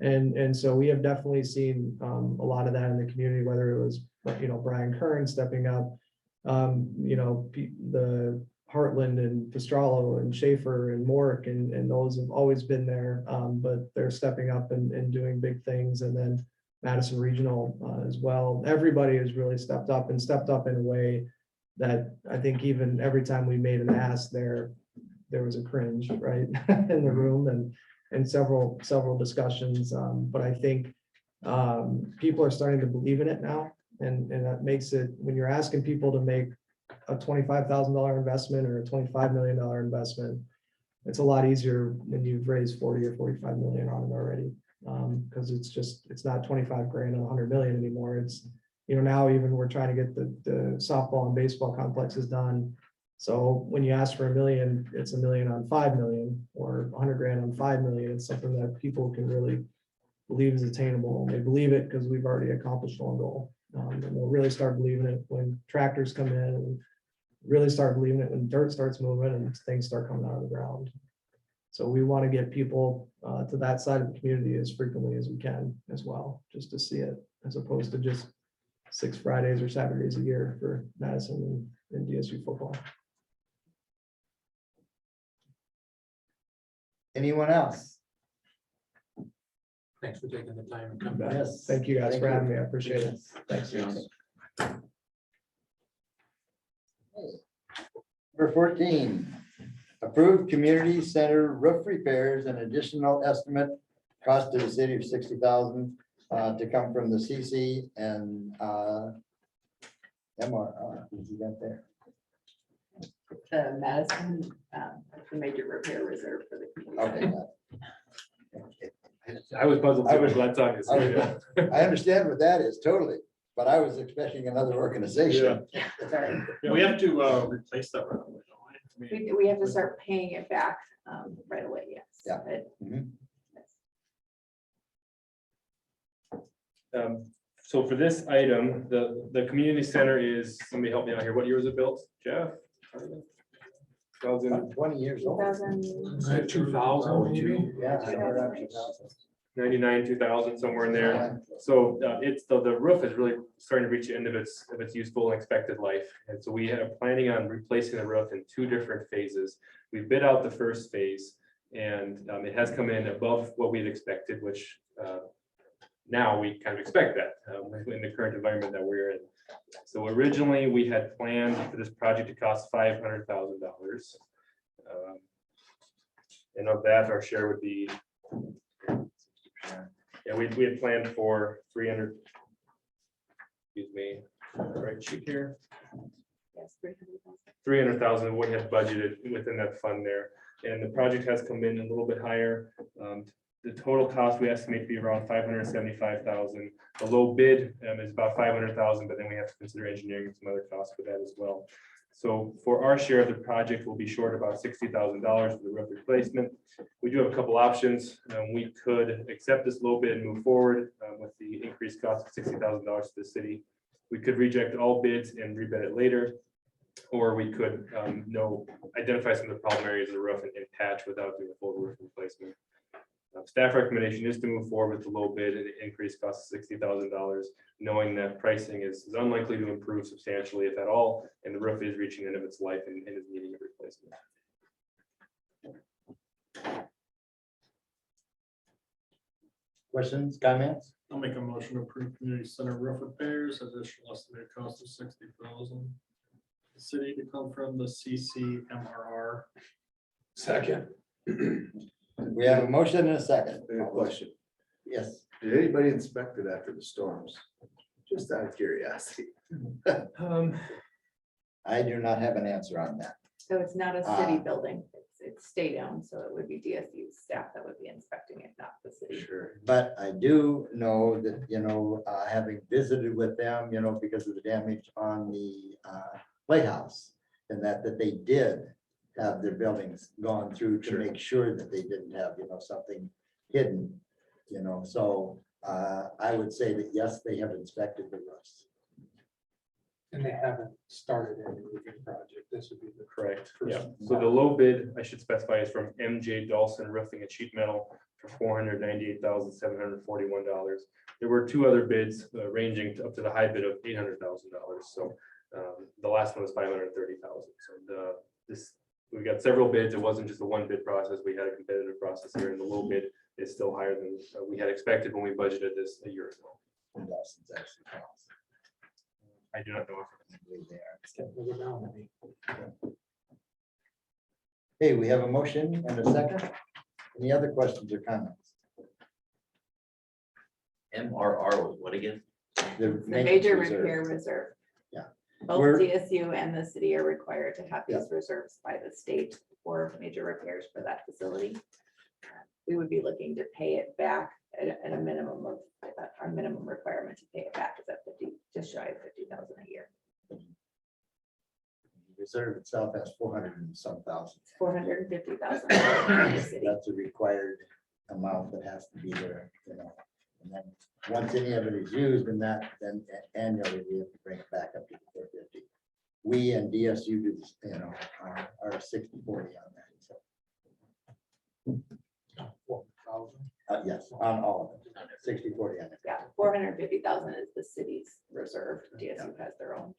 And so we have definitely seen a lot of that in the community, whether it was, you know, Brian Kern stepping up, you know, the Heartland and Pastrallo and Schaefer and Mork, and those have always been there, but they're stepping up and doing big things. And then Madison Regional as well. Everybody has really stepped up in a way that I think even every time we made an ask there was a cringe, right, in the room and several discussions. But I think people are starting to believe in it now. And that makes it, when you're asking people to make a $25,000 investment or a $25 million investment, it's a lot easier when you've raised 40 or 45 million on it already. Because it's not 25 grand and 100 million anymore. It's, you know, now even we're trying to get the softball and baseball complexes done. So when you ask for $1 million, it's $1 million on 5 million or 100 grand on 5 million. It's something that people can really believe is attainable. And they believe it because we've already accomplished one goal. And they'll really start believing it when tractors come in, and really start believing it when dirt starts moving and things start coming out of the ground. So we want to get people to that side of the community as frequently as we can as well, just to see it, as opposed to just 6 Fridays or Saturdays a year for Madison and DSU football. Anyone else? Thanks for taking the time and come back. Yes. Thank you guys Thank for you. having me. I appreciate it. Thanks. Number 14, approved community center roof repairs and additional estimate cost to the city of 60,000 to come from the CC and MRR. Who's you got there? The Madison, the major repair reserve for the community. Okay. I was puzzled. I too, was- but let's talk. I understand what that is totally. but I was expecting another organization. Sorry. Yeah, we have to replace that right away, don't we? I mean, We have to start paying it back right away, yes. Yeah. But- Mhm. So for this item, the community center is, somebody help me out here. What year was it built? Jeff? 2099, 20 years old. 2000 maybe? Yeah. somewhere around 2000. 2000, somewhere in there. So it's, the roof is really starting to reach the end of its useful and expected life. And so we are planning on replacing the roof in 2 different phases. We bid out the first phase and it has come in above what we'd expected, which now we kind of expect that in the current environment that we're in. So originally we had planned for this project to cost $500,000. And of that, our share would be, yeah, we had planned for 300. Excuse me, right sheet here. Yes, 300,000. 300,000, what we had budgeted within that fund there. And the project has come in a little bit higher. The total cost we estimate to be around 575,000. The low bid is about 500,000, but then we have to consider engineering and some other costs for that as well. So for our share of the project, we'll be short about $60,000 for the roof replacement. We do have a couple options. We could accept this low bid and move forward with the increased cost of $60,000 to the city. We could reject all bids and rebid it later. Or we could identify some of the problem areas of the roof and patch without doing a full roof replacement. Staff recommendation is to move forward with the low bid and the increased cost of $60,000, knowing that pricing is unlikely to improve substantially, if at all, and the roof is reaching the end of its life and is needing a replacement. Questions, comments? I'll make a motion to approve community center roof repairs, additional estimated cost of 60,000. The city to come from the CCMRR. Second. We have a motion and a second. I have a question. Yes. Did anybody inspect it after the storms? Just out of curiosity. I do not have an answer on that. So it's not a city Ah. building, it's state owned, so it would be DSU staff that would be inspecting it, not the city. Sure. But I do know that, having visited with them, because of the damage on the playhouse. And that they did have their buildings gone through to Sure. make sure that they didn't have, something hidden. So I would say that, yes, they have inspected the roofs. And they haven't started any roofing project. This would be the Correct. first Yeah. one. So the low bid, I should specify, is from MJ Dawson Roofing and Sheet Metal for $498,741. There were 2 other bids ranging up to the high bid of $800,000. So the last one was 530,000. So we got several bids. It wasn't just a 1 bid process. We had a competitive process here, and the low bid is still higher than we had expected when we budgeted this a year ago. And Dawson's actually cost. I do not know. I believe they are. It's getting to go down to me. Hey, we have a motion and a second. Any other questions or comments? MRR was what again? The maintenance major reserve. repair reserve. Yeah. Both We're- DSU and the city are required to have these reserves by the state for major repairs for that facility. We would be looking to pay it back at a minimum of, our minimum requirement to pay it back is at 50, just shy of 50,000 a year. Reserve itself has 400 and some thousand. 450,000. That's a required amount that has to be there, And then, once any of it is used, then annually, we have to bring it back up to 450. We and DSU do, are 60/40 on that. So, 4,000. yes, on all of it, 60/40 on it. Yeah, 450,000 is the city's reserve. DSU has their own.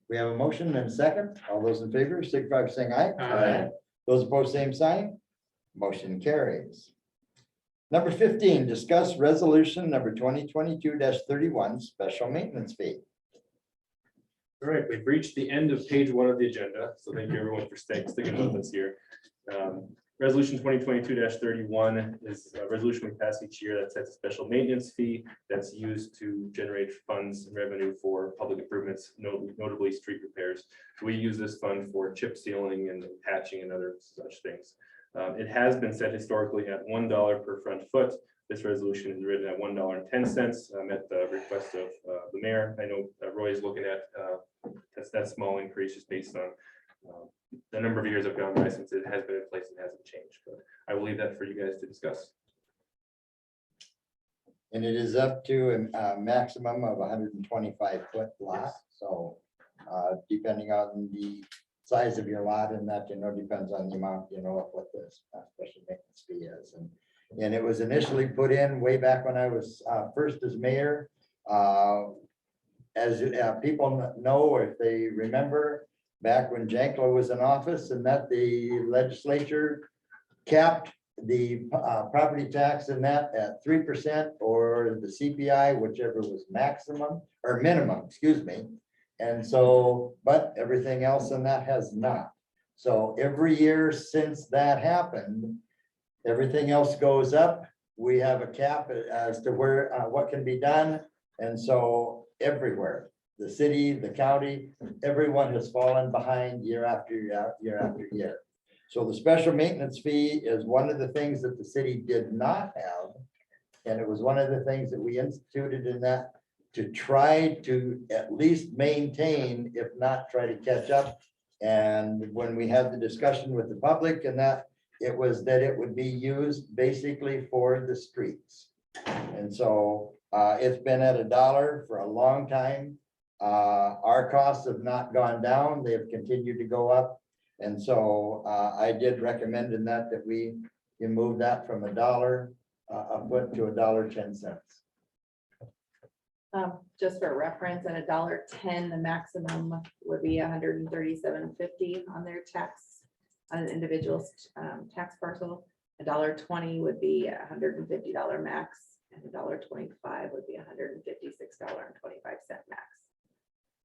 We have a motion and a second. All those in favor, signify by saying aye. Aye. Those opposed, same sign. Motion carries. Number 15, discuss resolution number 2022-31, special maintenance fee. All right, we've reached the end of page 1 of the agenda, so thank you everyone for sticking with us here. Resolution 2022-31 is a resolution we pass each year that sets a special maintenance fee that's used to generate funds and revenue for public improvements, notably street repairs. So we use this fund for chip sealing and patching and other such things. It has been set historically at $1 per front foot. This resolution is written at $1.10 at the request of the mayor. I know Roy is looking at that small increase just based on the number of years have gone by since it has been in place and hasn't changed. But I will leave that for you guys to discuss. And it is up to a maximum of 125-foot lot, so depending on the size of your lot and that, depends on the amount, of what the special maintenance fee is. And it was initially put in way back when I was first as mayor. As people know, or if they remember, back when Janklow was in office and that the legislature capped the property tax in that at 3% or the CPI, whichever was maximum or minimum, excuse me. And so, but everything else in that has not. So every year since that happened, everything else goes up. We have a cap as to where, what can be done. And so everywhere, the city, the county, everyone has fallen behind year after year after year. So the special maintenance fee is one of the things that the city did not have. And it was one of the things that we instituted in that to try to at least maintain, if not try to catch up. And when we had the discussion with the public and that, it was that it would be used basically for the streets. And so it's been at $1 for a long time. Our costs have not gone down. They have continued to go up. And so I did recommend in that we can move that from $1 a foot to $1.10. Just for reference, at $1.10, the maximum would be $137.50 on their tax, on an individual's tax parcel. $1.20 would be $150 max, and $1.25 would be $156.25 max.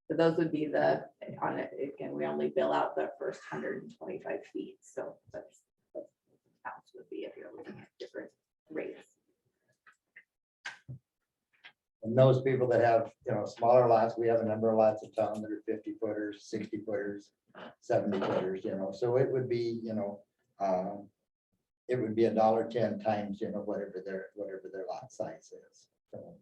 So those would be the, on it, again, we only bill out the first 125 feet, so that's counts would be if you're looking at different rates. And those people that have, smaller lots, we have a number of lots of town that are 50 footers, 60 footers, 70 footers, so it would be, it would be $1.10 times, whatever their lot size is. So.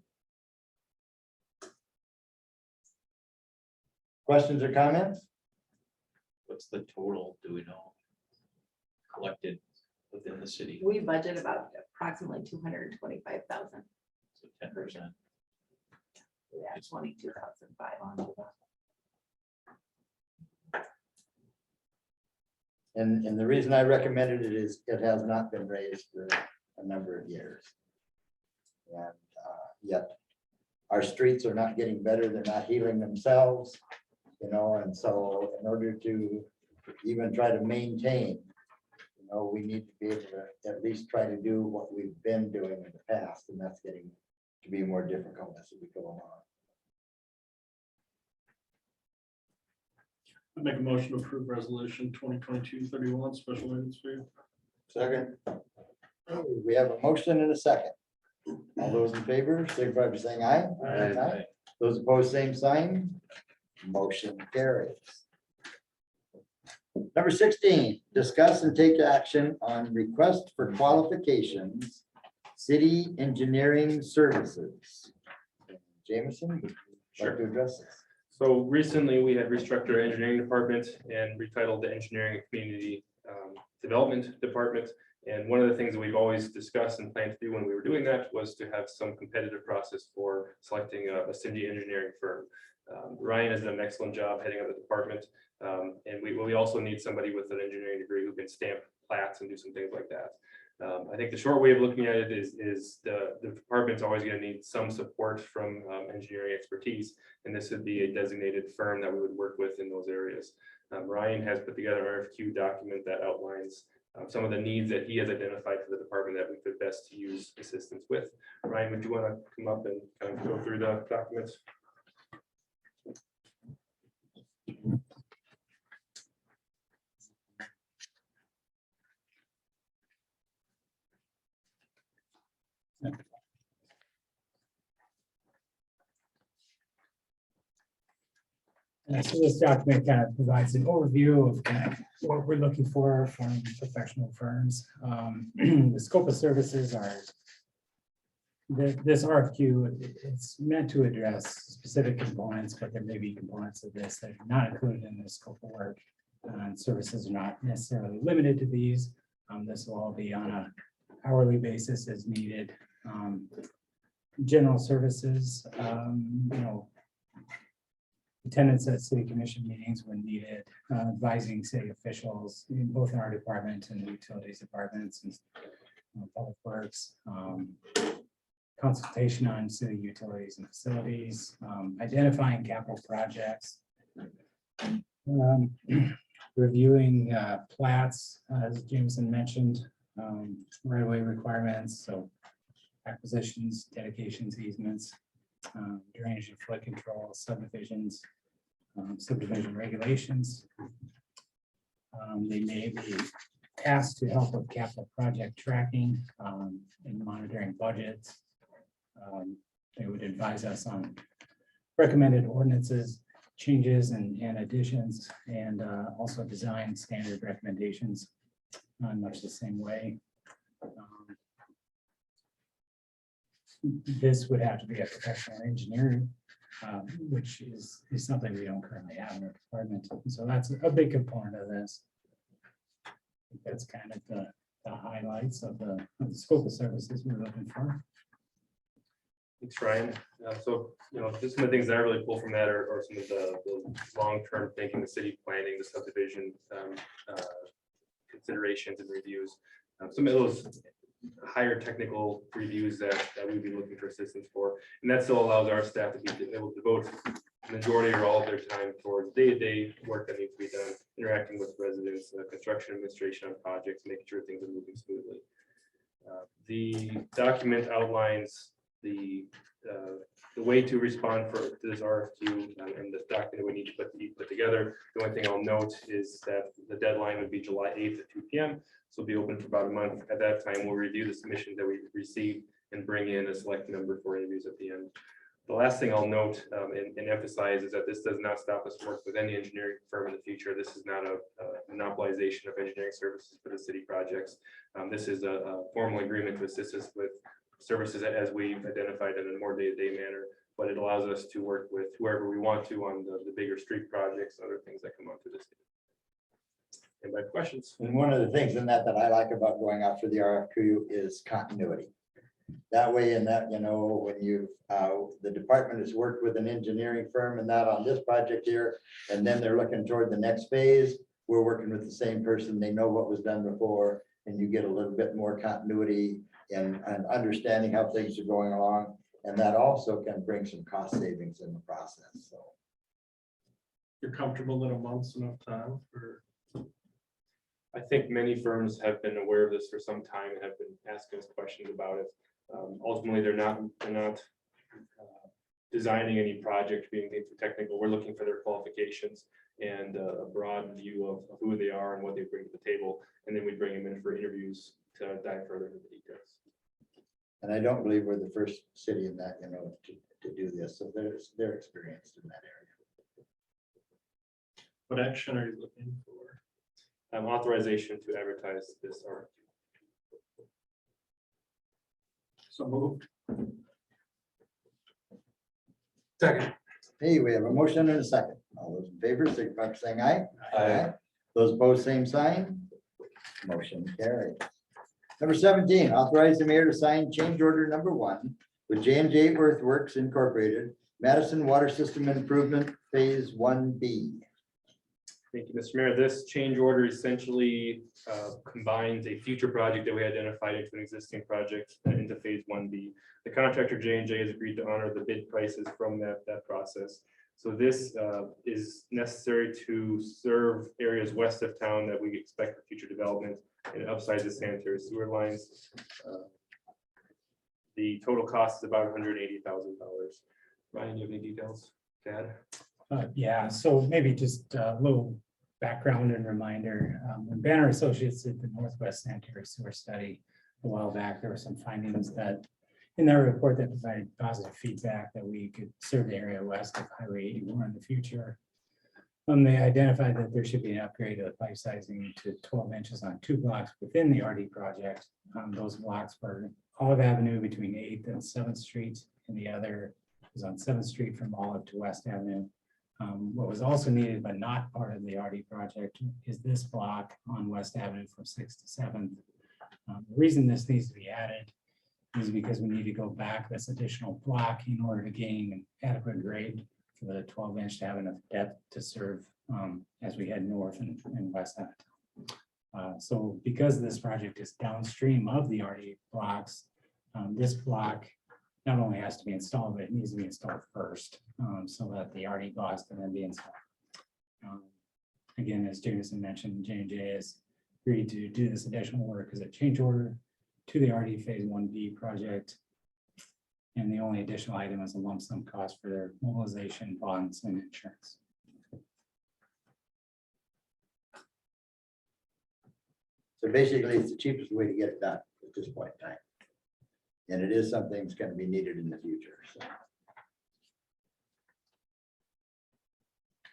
Questions or comments? What's the total, do we know? Collected within the city, We budget about approximately 225,000. so 10%. Yeah, 22,005 on that. And the reason I recommended it is it has not been raised for a number of years. And yet our streets are not getting better. They're not healing themselves, and so in order to even try to maintain, we need to be able to at least try to do what we've been doing in the past, and that's getting to be more difficult as we go along. I make a motion to approve resolution 2022-31 special maintenance fee. Second. We have a motion and a second. All those in favor, signify by saying aye. Aye. Those opposed, same sign. Motion carries. Number 16, discuss and take action on request for qualifications, city engineering services. Jameson, would you like to address this? So recently, we had restructured our engineering department and retitled the engineering and community development department. And one of the things that we've always discussed and planned to do when we were doing that was to have some competitive process for selecting a city engineering firm. Ryan has done an excellent job heading up the department. And we also need somebody with an engineering degree who can stamp plats and do some things like that. I think the short way of looking at it is the department's always going to need some support from engineering expertise, and this would be a designated firm that we would work with in those areas. Ryan has put together an RFQ document that outlines some of the needs that he has identified for the department that we could best use assistance with. Ryan, would you want to come up and kind of go through the documents? So this document kind of provides an overview of kind of what we're looking for from professional firms. The scope of services are This RFQ, it's meant to address specific components, but there may be components of this that are not included in the scope of work. And services are not necessarily limited to these. This will all be on a hourly basis as needed. General services, attendance at city commission meetings when needed, advising city officials in both in our department and the utilities departments and public works. Consultation on city utilities and facilities, identifying capital projects. Reviewing plats, as Jameson mentioned, right-of-way requirements, so acquisitions, dedications, easements, drainage and flood control, subdivisions, subdivision regulations. They may be tasked to help with capital project tracking and monitoring budgets. They would advise us on recommended ordinances, changes and additions, and also design standard recommendations in much the same way. This would have to be a professional engineer, which is something we don't currently have in our department. So that's a big component of this. I think that's kind of the highlights of the scope of services we're looking for. Thanks, Ryan. So, just some of the things that I really pull from that are some of the long-term thinking, the city planning, the subdivision considerations and reviews. Some of those higher technical reviews that we'd be looking for assistance for. And that still allows our staff to be able to devote the majority or all of their time towards day-to-day work that needs to be done, interacting with residents, construction administration on projects, making sure things are moving smoothly. The document outlines the way to respond to this RFQ and the document we need to put together. The only thing I'll note is that the deadline would be July 8th at 2 p.m. So it'll be open for about a month. At that time, we'll review the submissions that we received and bring in a select number for interviews at the end. The last thing I'll note and emphasize is that this does not stop us work with any engineering firm in the future. This is not a monopolization of engineering services for the city projects. This is a formal agreement to assist us with services as we've identified in a more day-to-day manner, but it allows us to work with whoever we want to on the bigger street projects, other things that come up to this. Anybody have questions? And one of the things in that I like about going out for the RFQ is continuity. That way, in that, when you, the department has worked with an engineering firm and that on this project here, and then they're looking toward the next phase, we're working with the same person, they know what was done before, and you get a little bit more continuity and understanding how things are going along. And that also can bring some cost savings in the process, so. You're comfortable that a month's enough time for? I think many firms have been aware of this for some time and have been asking us questions about it. Ultimately, they're not designing any project being technical. We're looking for their qualifications and a broad view of who they are and what they bring to the table. And then we bring them in for interviews to dive further into the details. And I don't believe we're the first city in that, to do this, so they're experienced in that area. What action are you looking for? Authorization to advertise this RFQ. So moved. Second. Hey, we have a motion and a second. All those in favor, signify by saying aye. Aye. Those opposed, same sign. Motion carries. Number 17, authorize the mayor to sign change order number 1 with J&J Earthworks Incorporated, Madison Water System Improvement Phase 1B. Thank you, Mr. Mayor. This change order essentially combines a future project that we identified into an existing project into phase 1B. The contractor J&J has agreed to honor the bid prices from that process. So this is necessary to serve areas west of town that we expect for future development and upsize the sanitary sewer lines. The total cost is about $180,000. Ryan, you have any details to add? Yeah, so maybe just a little background and reminder. When Banner Associates did the Northwest Sanitary Sewer Study a while back, there were some findings that in their report that provided positive feedback that we could serve the area west of Highway 81 in the future. They identified that there should be an upgrade of pipe sizing to 12 inches on 2 blocks within the RD project. Those blocks were Olive Avenue between 8th and 7th Street, and the other is on 7th Street from Olive to West Avenue. What was also needed but not part of the RD project is this block on West Avenue from 6th to 7th. The reason this needs to be added is because we need to go back this additional block in order to gain an adequate grade for the 12-inch to have enough depth to serve as we head north and west Avenue. So because this project is downstream of the RD blocks, this block not only has to be installed, but it needs to be installed first, so that the RD blocks can then be installed. Again, as Jameson mentioned, J&J has agreed to do this additional work as a change order to the RD Phase 1B project. And the only additional item is a lump sum cost for their mobilization bonds and insurance. So basically, it's the cheapest way to get it done at this point in time. And it is something that's gonna be needed in the future, so.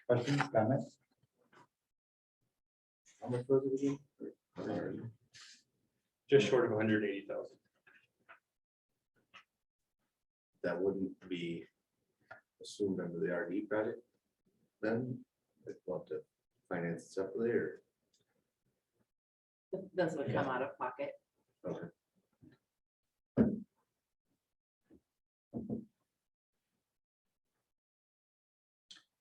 Questions, comments? How much was it again? Just short of 180,000. That wouldn't be assumed under the RD project, then they'd want to finance it separately, or? Those would come out of pocket. Okay.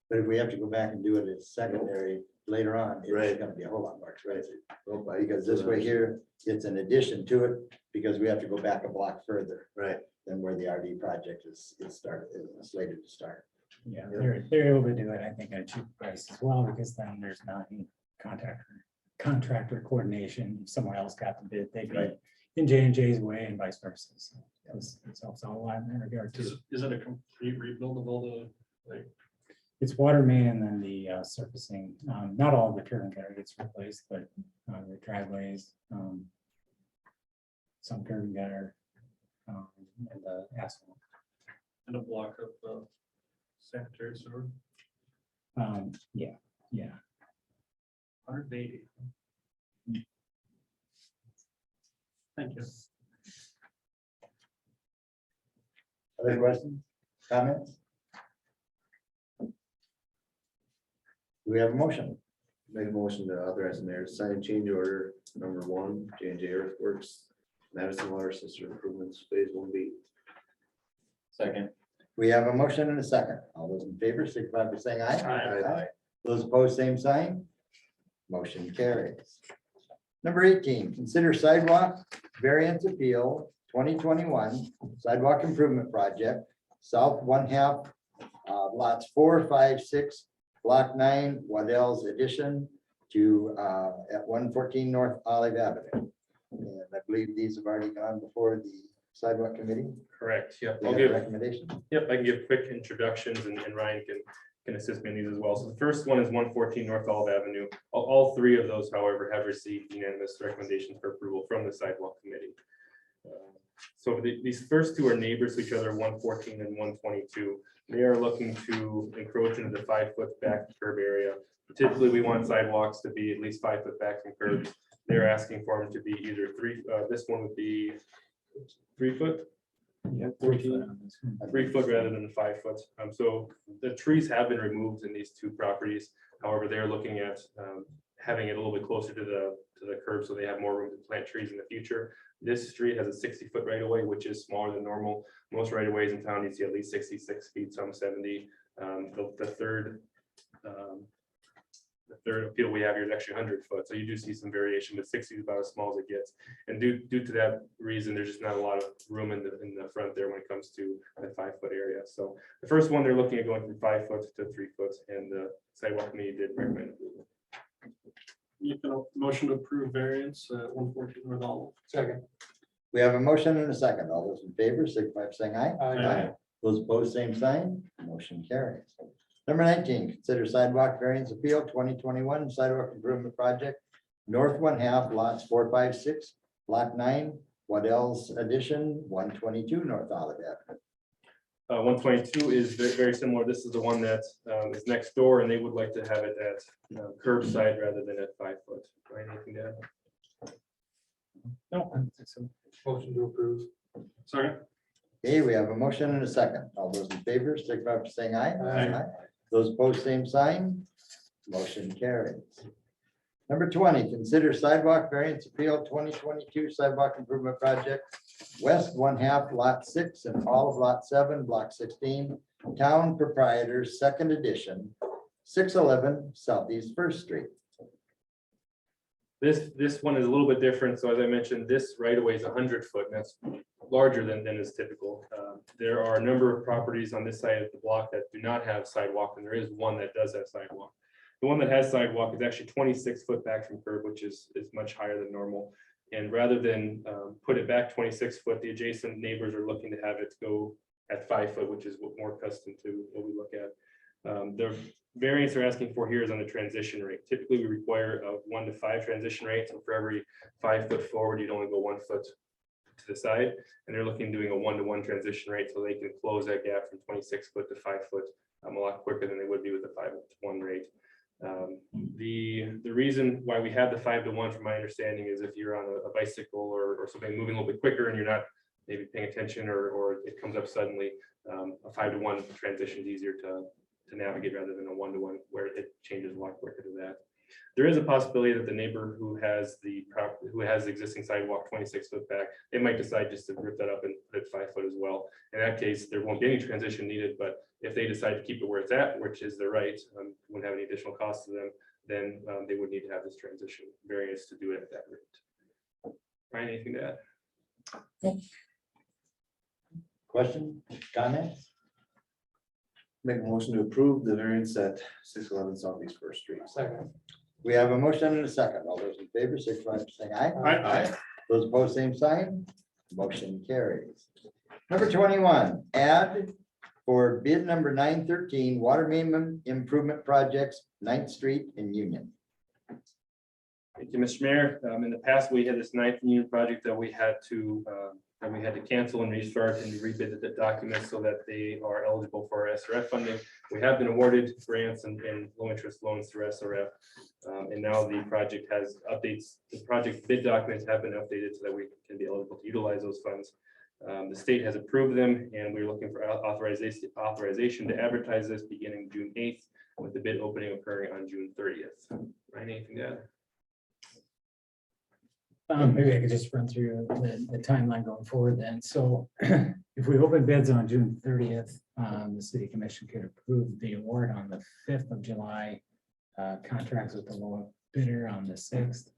But if we have to go back and do it as secondary later on, it's Right. gonna be a whole lot more expensive. Well, I- Because this way here, it's an addition to it, because we have to go back a block further Right, than where the RD project is started, is slated to start. Yeah, they're able to do it, I think, at a cheap price as well, because then there's not any contractor coordination. If someone else got the bid, they'd be Right. in J&J's way and vice versa. So it's also a lot in that regard too. Is it a complete rebuild of all the, like, It's water main and then the surfacing, not all of the curb and gutter gets replaced, but the driveways, some curb and gutter, and the asphalt. in a block of sanitary sewer? Yeah. 180. Thank you. Other questions, comments? Do we have a motion? make a motion to authorize the mayor to sign change order number 1, J&J Earthworks, Madison Water System Improvements, Phase 1B. Second. We have a motion and a second. All those in favor, signify by saying aye. Aye. Those opposed, same sign. Motion carries. Number 18, consider sidewalk variance appeal 2021 sidewalk improvement project, south 1/2 lots 4, 5, 6, block 9, Waddell's addition to at 114 North Olive Avenue. And I believe these have already gone before the sidewalk committee. Correct, yep. They I'll have a give, recommendation. yep, I can give quick introductions and Ryan can assist me in these as well. So the first one is 114 North Olive Avenue. All three of those, however, have received unanimous recommendations for approval from the sidewalk committee. So these first two are neighbors to each other, 114 and 122. They are looking to encroach into the 5-foot back curb area. Typically, we want sidewalks to be at least 5 foot back from curbs. They're asking for them to be either 3, this one would be 3 foot. Yeah, 14. on this one. 3 foot rather than 5 foot. So the trees have been removed in these two properties. However, they're looking at having it a little bit closer to the curb so they have more room to plant trees in the future. This street has a 60-foot right of way, which is smaller than normal. Most right of ways in town, you see at least 66 feet, some 70. The third appeal we have here is actually 100 foot. So you do see some variation, but 60 is about as small as it gets. And due to that reason, there's just not a lot of room in the front there when it comes to that 5-foot area. So the first one, they're looking at going from 5 foot to 3 foot, and the sidewalk committee did recommend approval. You can motion to approve variance at 114 North Olive. Second. We have a motion and a second. All those in favor, signify by saying aye. Aye. Those opposed, same sign. Motion carries. Number 19, consider sidewalk variance appeal 2021 sidewalk improvement project, north 1/2 lots 4, 5, 6, block 9, Waddell's addition, 122 North Olive Avenue. 122 is very similar. This is the one that is next door, and they would like to have it at curbside rather than at 5 foot. Right, anything to add? No, I don't think so. Motion to approve. Sorry. Okay, we have a motion and a second. All those in favor, signify by saying aye. Aye. Those opposed, same sign. Motion carries. Number 20, consider sidewalk variance appeal 2022 sidewalk improvement project. West 1/2 lot 6 and all of lot 7, block 16, town proprietors, second edition, 611 Southeast First Street. This one is a little bit different. So as I mentioned, this right away is 100 foot, and that's larger than is typical. There are a number of properties on this side of the block that do not have sidewalk, and there is one that does have sidewalk. The one that has sidewalk is actually 26 foot back from curb, which is much higher than normal. And rather than put it back 26 foot, the adjacent neighbors are looking to have it go at 5 foot, which is what more custom to what we look at. The variance they're asking for here is on the transition rate. Typically, we require a 1 to 5 transition rate. So for every 5 foot forward, you'd only go 1 foot to the side. And they're looking at doing a 1-to-1 transition rate so they can close that gap from 26 foot to 5 foot a lot quicker than they would be with a 5-to-1 rate. The reason why we have the 5-to-1, from my understanding, is if you're on a bicycle or something moving a little bit quicker and you're not maybe paying attention or it comes up suddenly, a 5-to-1 transition is easier to navigate rather than a 1-to-1 where it changes a lot quicker to that. There is a possibility that the neighbor who has the existing sidewalk 26 foot back, they might decide just to rip that up and put it 5 foot as well. In that case, there won't be any transition needed, but if they decide to keep it where it's at, which is their right, wouldn't have any additional cost to them, then they would need to have this transition variance to do it at that rate. Ryan, anything to add? Question, comments? Make a motion to approve the variance at 611 Southeast First Street. Second. We have a motion and a second. All those in favor, signify by saying aye. Aye. Those opposed, same sign. Motion carries. Number 21, add for bid number 913, water main improvement projects, 9th Street and Union. Thank you, Mr. Mayor. In the past, we had this 9th Union project that we had to cancel and restart and rebid the documents so that they are eligible for SRF funding. We have been awarded grants and low interest loans through SRF. And now the project has updates. The project bid documents have been updated so that we can be eligible to utilize those funds. The state has approved them, and we're looking for authorization to advertise this beginning June 8th, with the bid opening occurring on June 30th. Ryan, anything to add? Maybe I could just run through the timeline going forward then. So if we open bids on June 30th, the city commission could approve the award on the 5th of July. Contracts with the low bidder on the 6th.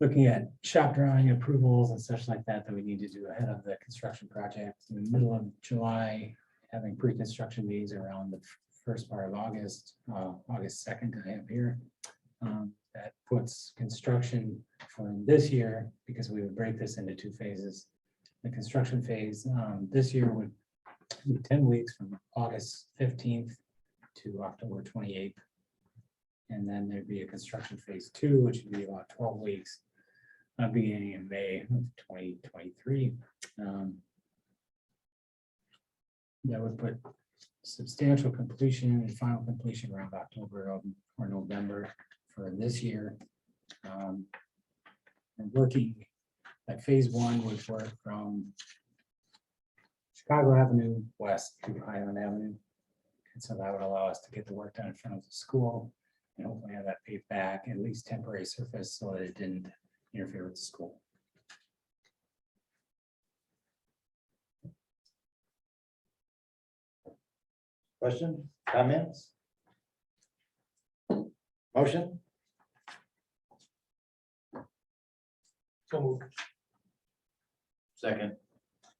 Looking at shop drawing approvals and such like that we need to do ahead of the construction project in the middle of July, having pre-construction meetings around the first part of August, August 2nd I have here. That puts construction for this year, because we would break this into 2 phases. The construction phase this year would be 10 weeks from August 15th to October 28th. And then there'd be a construction phase 2, which would be about 12 weeks, beginning in May of 2023. That would put substantial completion and final completion around October or November for this year. And working at phase 1 would work from Chicago Avenue west to Highland Avenue. And so that would allow us to get the work done in front of the school and hopefully have that paved back, at least temporary surface, so that it didn't interfere with the school. Question, comments? Motion? So moved. Second.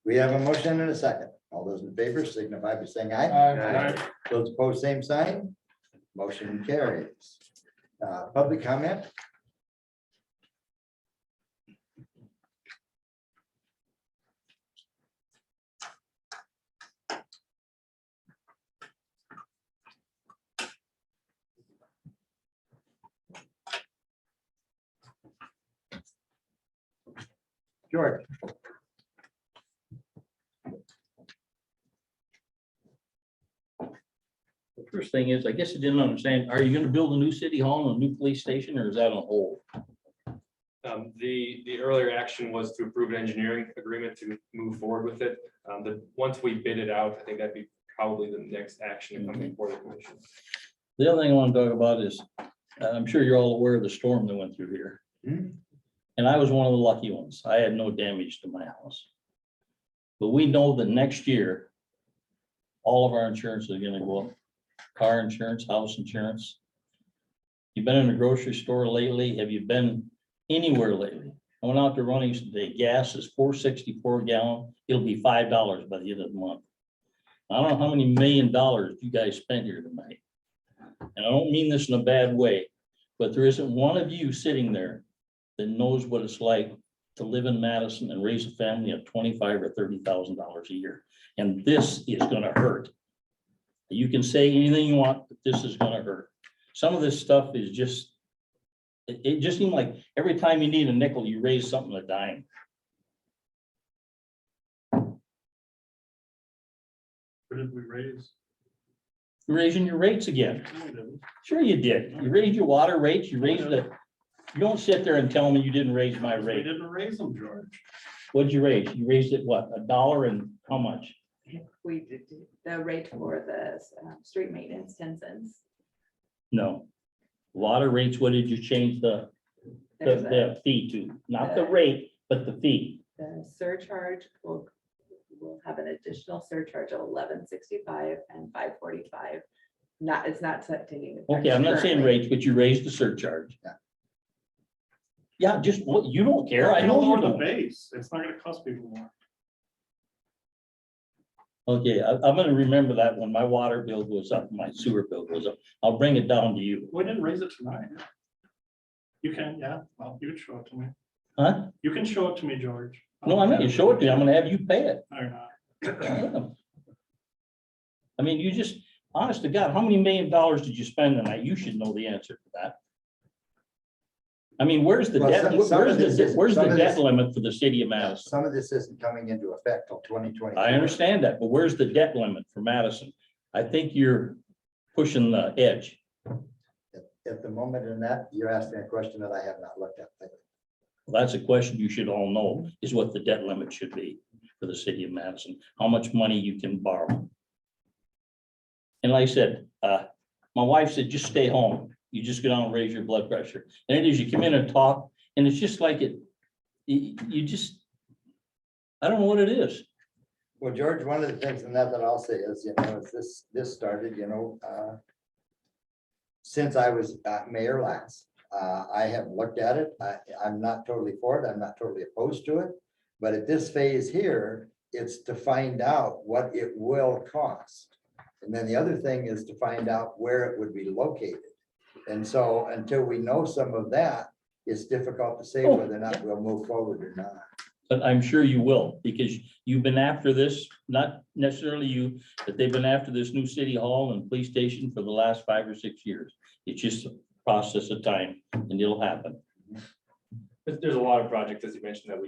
We have a motion and a second. All those in favor signify by saying aye. Aye. Those opposed, same sign. Motion carries. Public comment? George? The first thing is, I guess I didn't understand, are you gonna build a new city hall and a new police station, or is that on hold? The earlier action was to approve an engineering agreement to move forward with it. Once we bid it out, I think that'd be probably the next action to come before the commission. The other thing I want to talk about is, I'm sure you're all aware of the storm that went through here. Hmm. And I was one of the lucky ones. I had no damage to my house. But we know that next year, all of our insurance is gonna go up. Car insurance, house insurance. You've been in a grocery store lately? Have you been anywhere lately? I went out to Runnings today. Gas is $4.64 a gallon. It'll be $5 by the end of the month. I don't know how many $1 million you guys spent here tonight. And I don't mean this in a bad way, but there isn't one of you sitting there that knows what it's like to live in Madison and raise a family of $25,000 or $30,000 a year. And this is gonna hurt. You can say anything you want, but this is gonna hurt. Some of this stuff is just, it just seems like every time you need a nickel, you raise something a dime. What did we raise? You're raising your rates again. No, we didn't. Sure you did. You raised your water rates, you raised the, you don't sit there and tell me you didn't raise my We rate. didn't raise them, George. What'd you raise? You raised it what, $1 and how much? We did the rate for the street maintenance, 10 cents. No. Water rates, what did you change the There's a- the fee to? Not the rate, but the fee. The surcharge will have an additional surcharge of $11.65 and $5.45. Not, it's not taking. effect Okay, I'm not saying currently. rates, but you raised the surcharge. Yeah. Yeah, just what, you don't care. I know you Lower the don't. base. It's not gonna cost people more. Okay, I'm gonna remember that when my water bill goes up, my sewer bill goes up. I'll bring it down to you. We didn't raise it tonight. You can, yeah, well, you can show it to me. Huh? You can show it to me, George. No, I'm not gonna show it to you. I'm gonna have you pay it. No, you're not. I mean, you just, honest to God, how many $1 million did you spend tonight? You should know the answer to that. I mean, where's the Well, debt, some of this is- where's some the of debt this- limit for the city of Madison? Some of this isn't coming into effect till 2020. I understand that, but where's the debt limit for Madison? I think you're pushing the edge. At the moment in that, you're asking a question that I have not looked at. Well, that's a question you should all know, is what the debt limit should be for the city of Madison, how much money you can borrow. And like I said, my wife said, just stay home. You just go down and raise your blood pressure. And it is, you come in and talk, and it's just like it, you just, I don't know what it is. Well, George, one of the things in that I'll say is, is this started, since I was mayor last. I have looked at it. I'm not totally for it. I'm not totally opposed to it. But at this phase here, it's to find out what it will cost. And then the other thing is to find out where it would be located. And so until we know some of that, it's difficult to say whether or not we'll move forward or not. But I'm sure you will, because you've been after this, not necessarily you, but they've been after this new city hall and police station for the last 5 or 6 years. It's just a process of time and it'll happen. There's a lot of projects, as you mentioned, that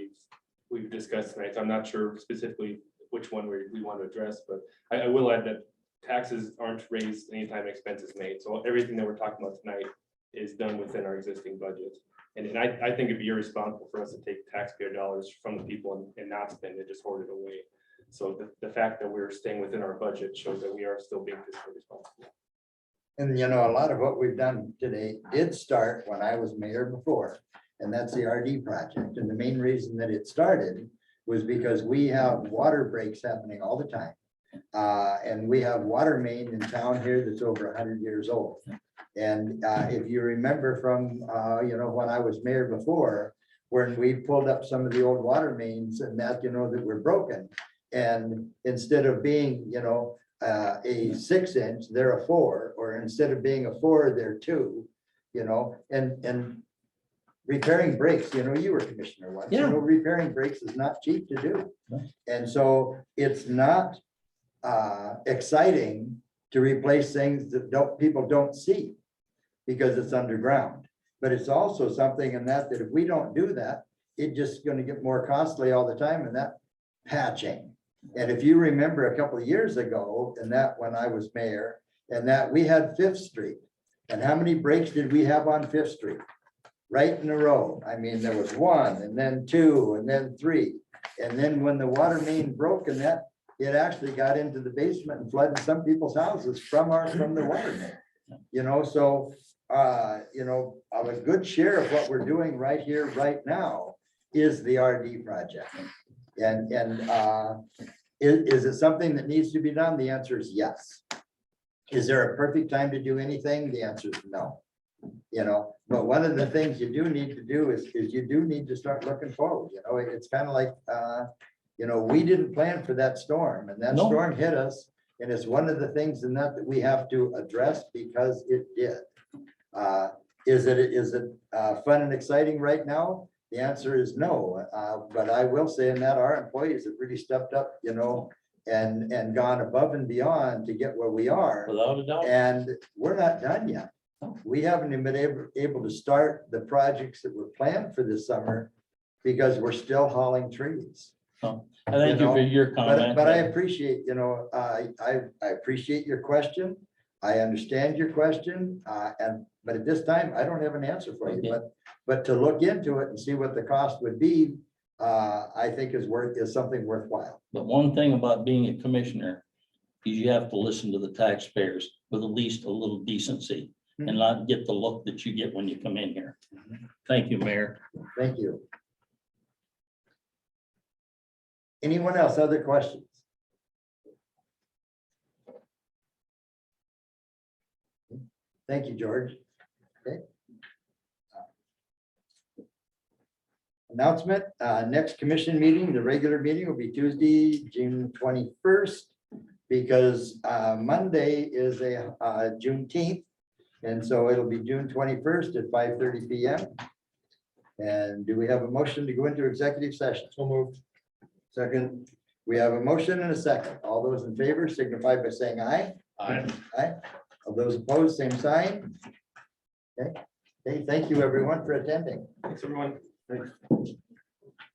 we've discussed tonight. So I'm not sure specifically which one we want to address, but I will add that taxes aren't raised anytime expenses made. So everything that we're talking about tonight is done within our existing budget. And I think it'd be irresponsible for us to take taxpayer dollars from the people and not spend it, just hoard it away. So the fact that we're staying within our budget shows that we are still being fiscally responsible. And a lot of what we've done today did start when I was mayor before, and that's the RD project. And the main reason that it started was because we have water breaks happening all the time. And we have water main in town here that's over 100 years old. And if you remember from, when I was mayor before, when we pulled up some of the old water mains and that were broken. And instead of being, a 6-inch, they're a 4, or instead of being a 4, they're 2, and repairing brakes, you were commissioner once, repairing brakes is not cheap to do. And so it's not exciting to replace things that people don't see because it's underground. But it's also something in that if we don't do that, it's just going to get more costly all the time, and that patching. And if you remember a couple of years ago, and that when I was mayor, and that we had 5th Street, and how many breaks did we have on 5th Street? right in a row. I mean, there was one and then two and then three. And then when the water main broke and that, it actually got into the basement and flooded some people's houses from the water main. You know, so, you know, a good share of what we're doing right here, right now is the RD project. And, is it something that needs to be done? The answer is yes. Is there a perfect time to do anything? The answer is no. You know, but one of the things you do need to do is you do need to start looking forward. You know, it's kind of like, you know, we didn't plan for that storm and that No. storm hit us. And it's one of the things in that we have to address because it did. Is it fun and exciting right now? The answer is no. But I will say in that our employees have really stepped up, you know, and gone above and beyond to get where we are. Without a doubt. And we're not done yet. We haven't even been able to start the projects that were planned for this summer because we're still hauling trees. I thank you for your comment. But I appreciate, you know, I appreciate your question. I understand your question, but at this time, I don't have an answer for you, Okay. but to look into it and see what the cost would be, I think is something worthwhile. But one thing about being a commissioner is you have to listen to the taxpayers with at least a little decency and not get the look that you get when you come in here. Thank you, Mayor. Thank you. Anyone else, other questions? Thank you, George. Okay. Announcement, next commission meeting, the regular meeting will be Tuesday, June 21st, because Monday is a Juneteenth. And so it'll be June 21st at 5:30 PM. And do we have a motion to go into executive session? So moved. Second, we have a motion and a second. All those in favor signify by saying aye. Aye. Aye. All those opposed, same sign. Okay, thank you everyone for attending. Thanks, everyone.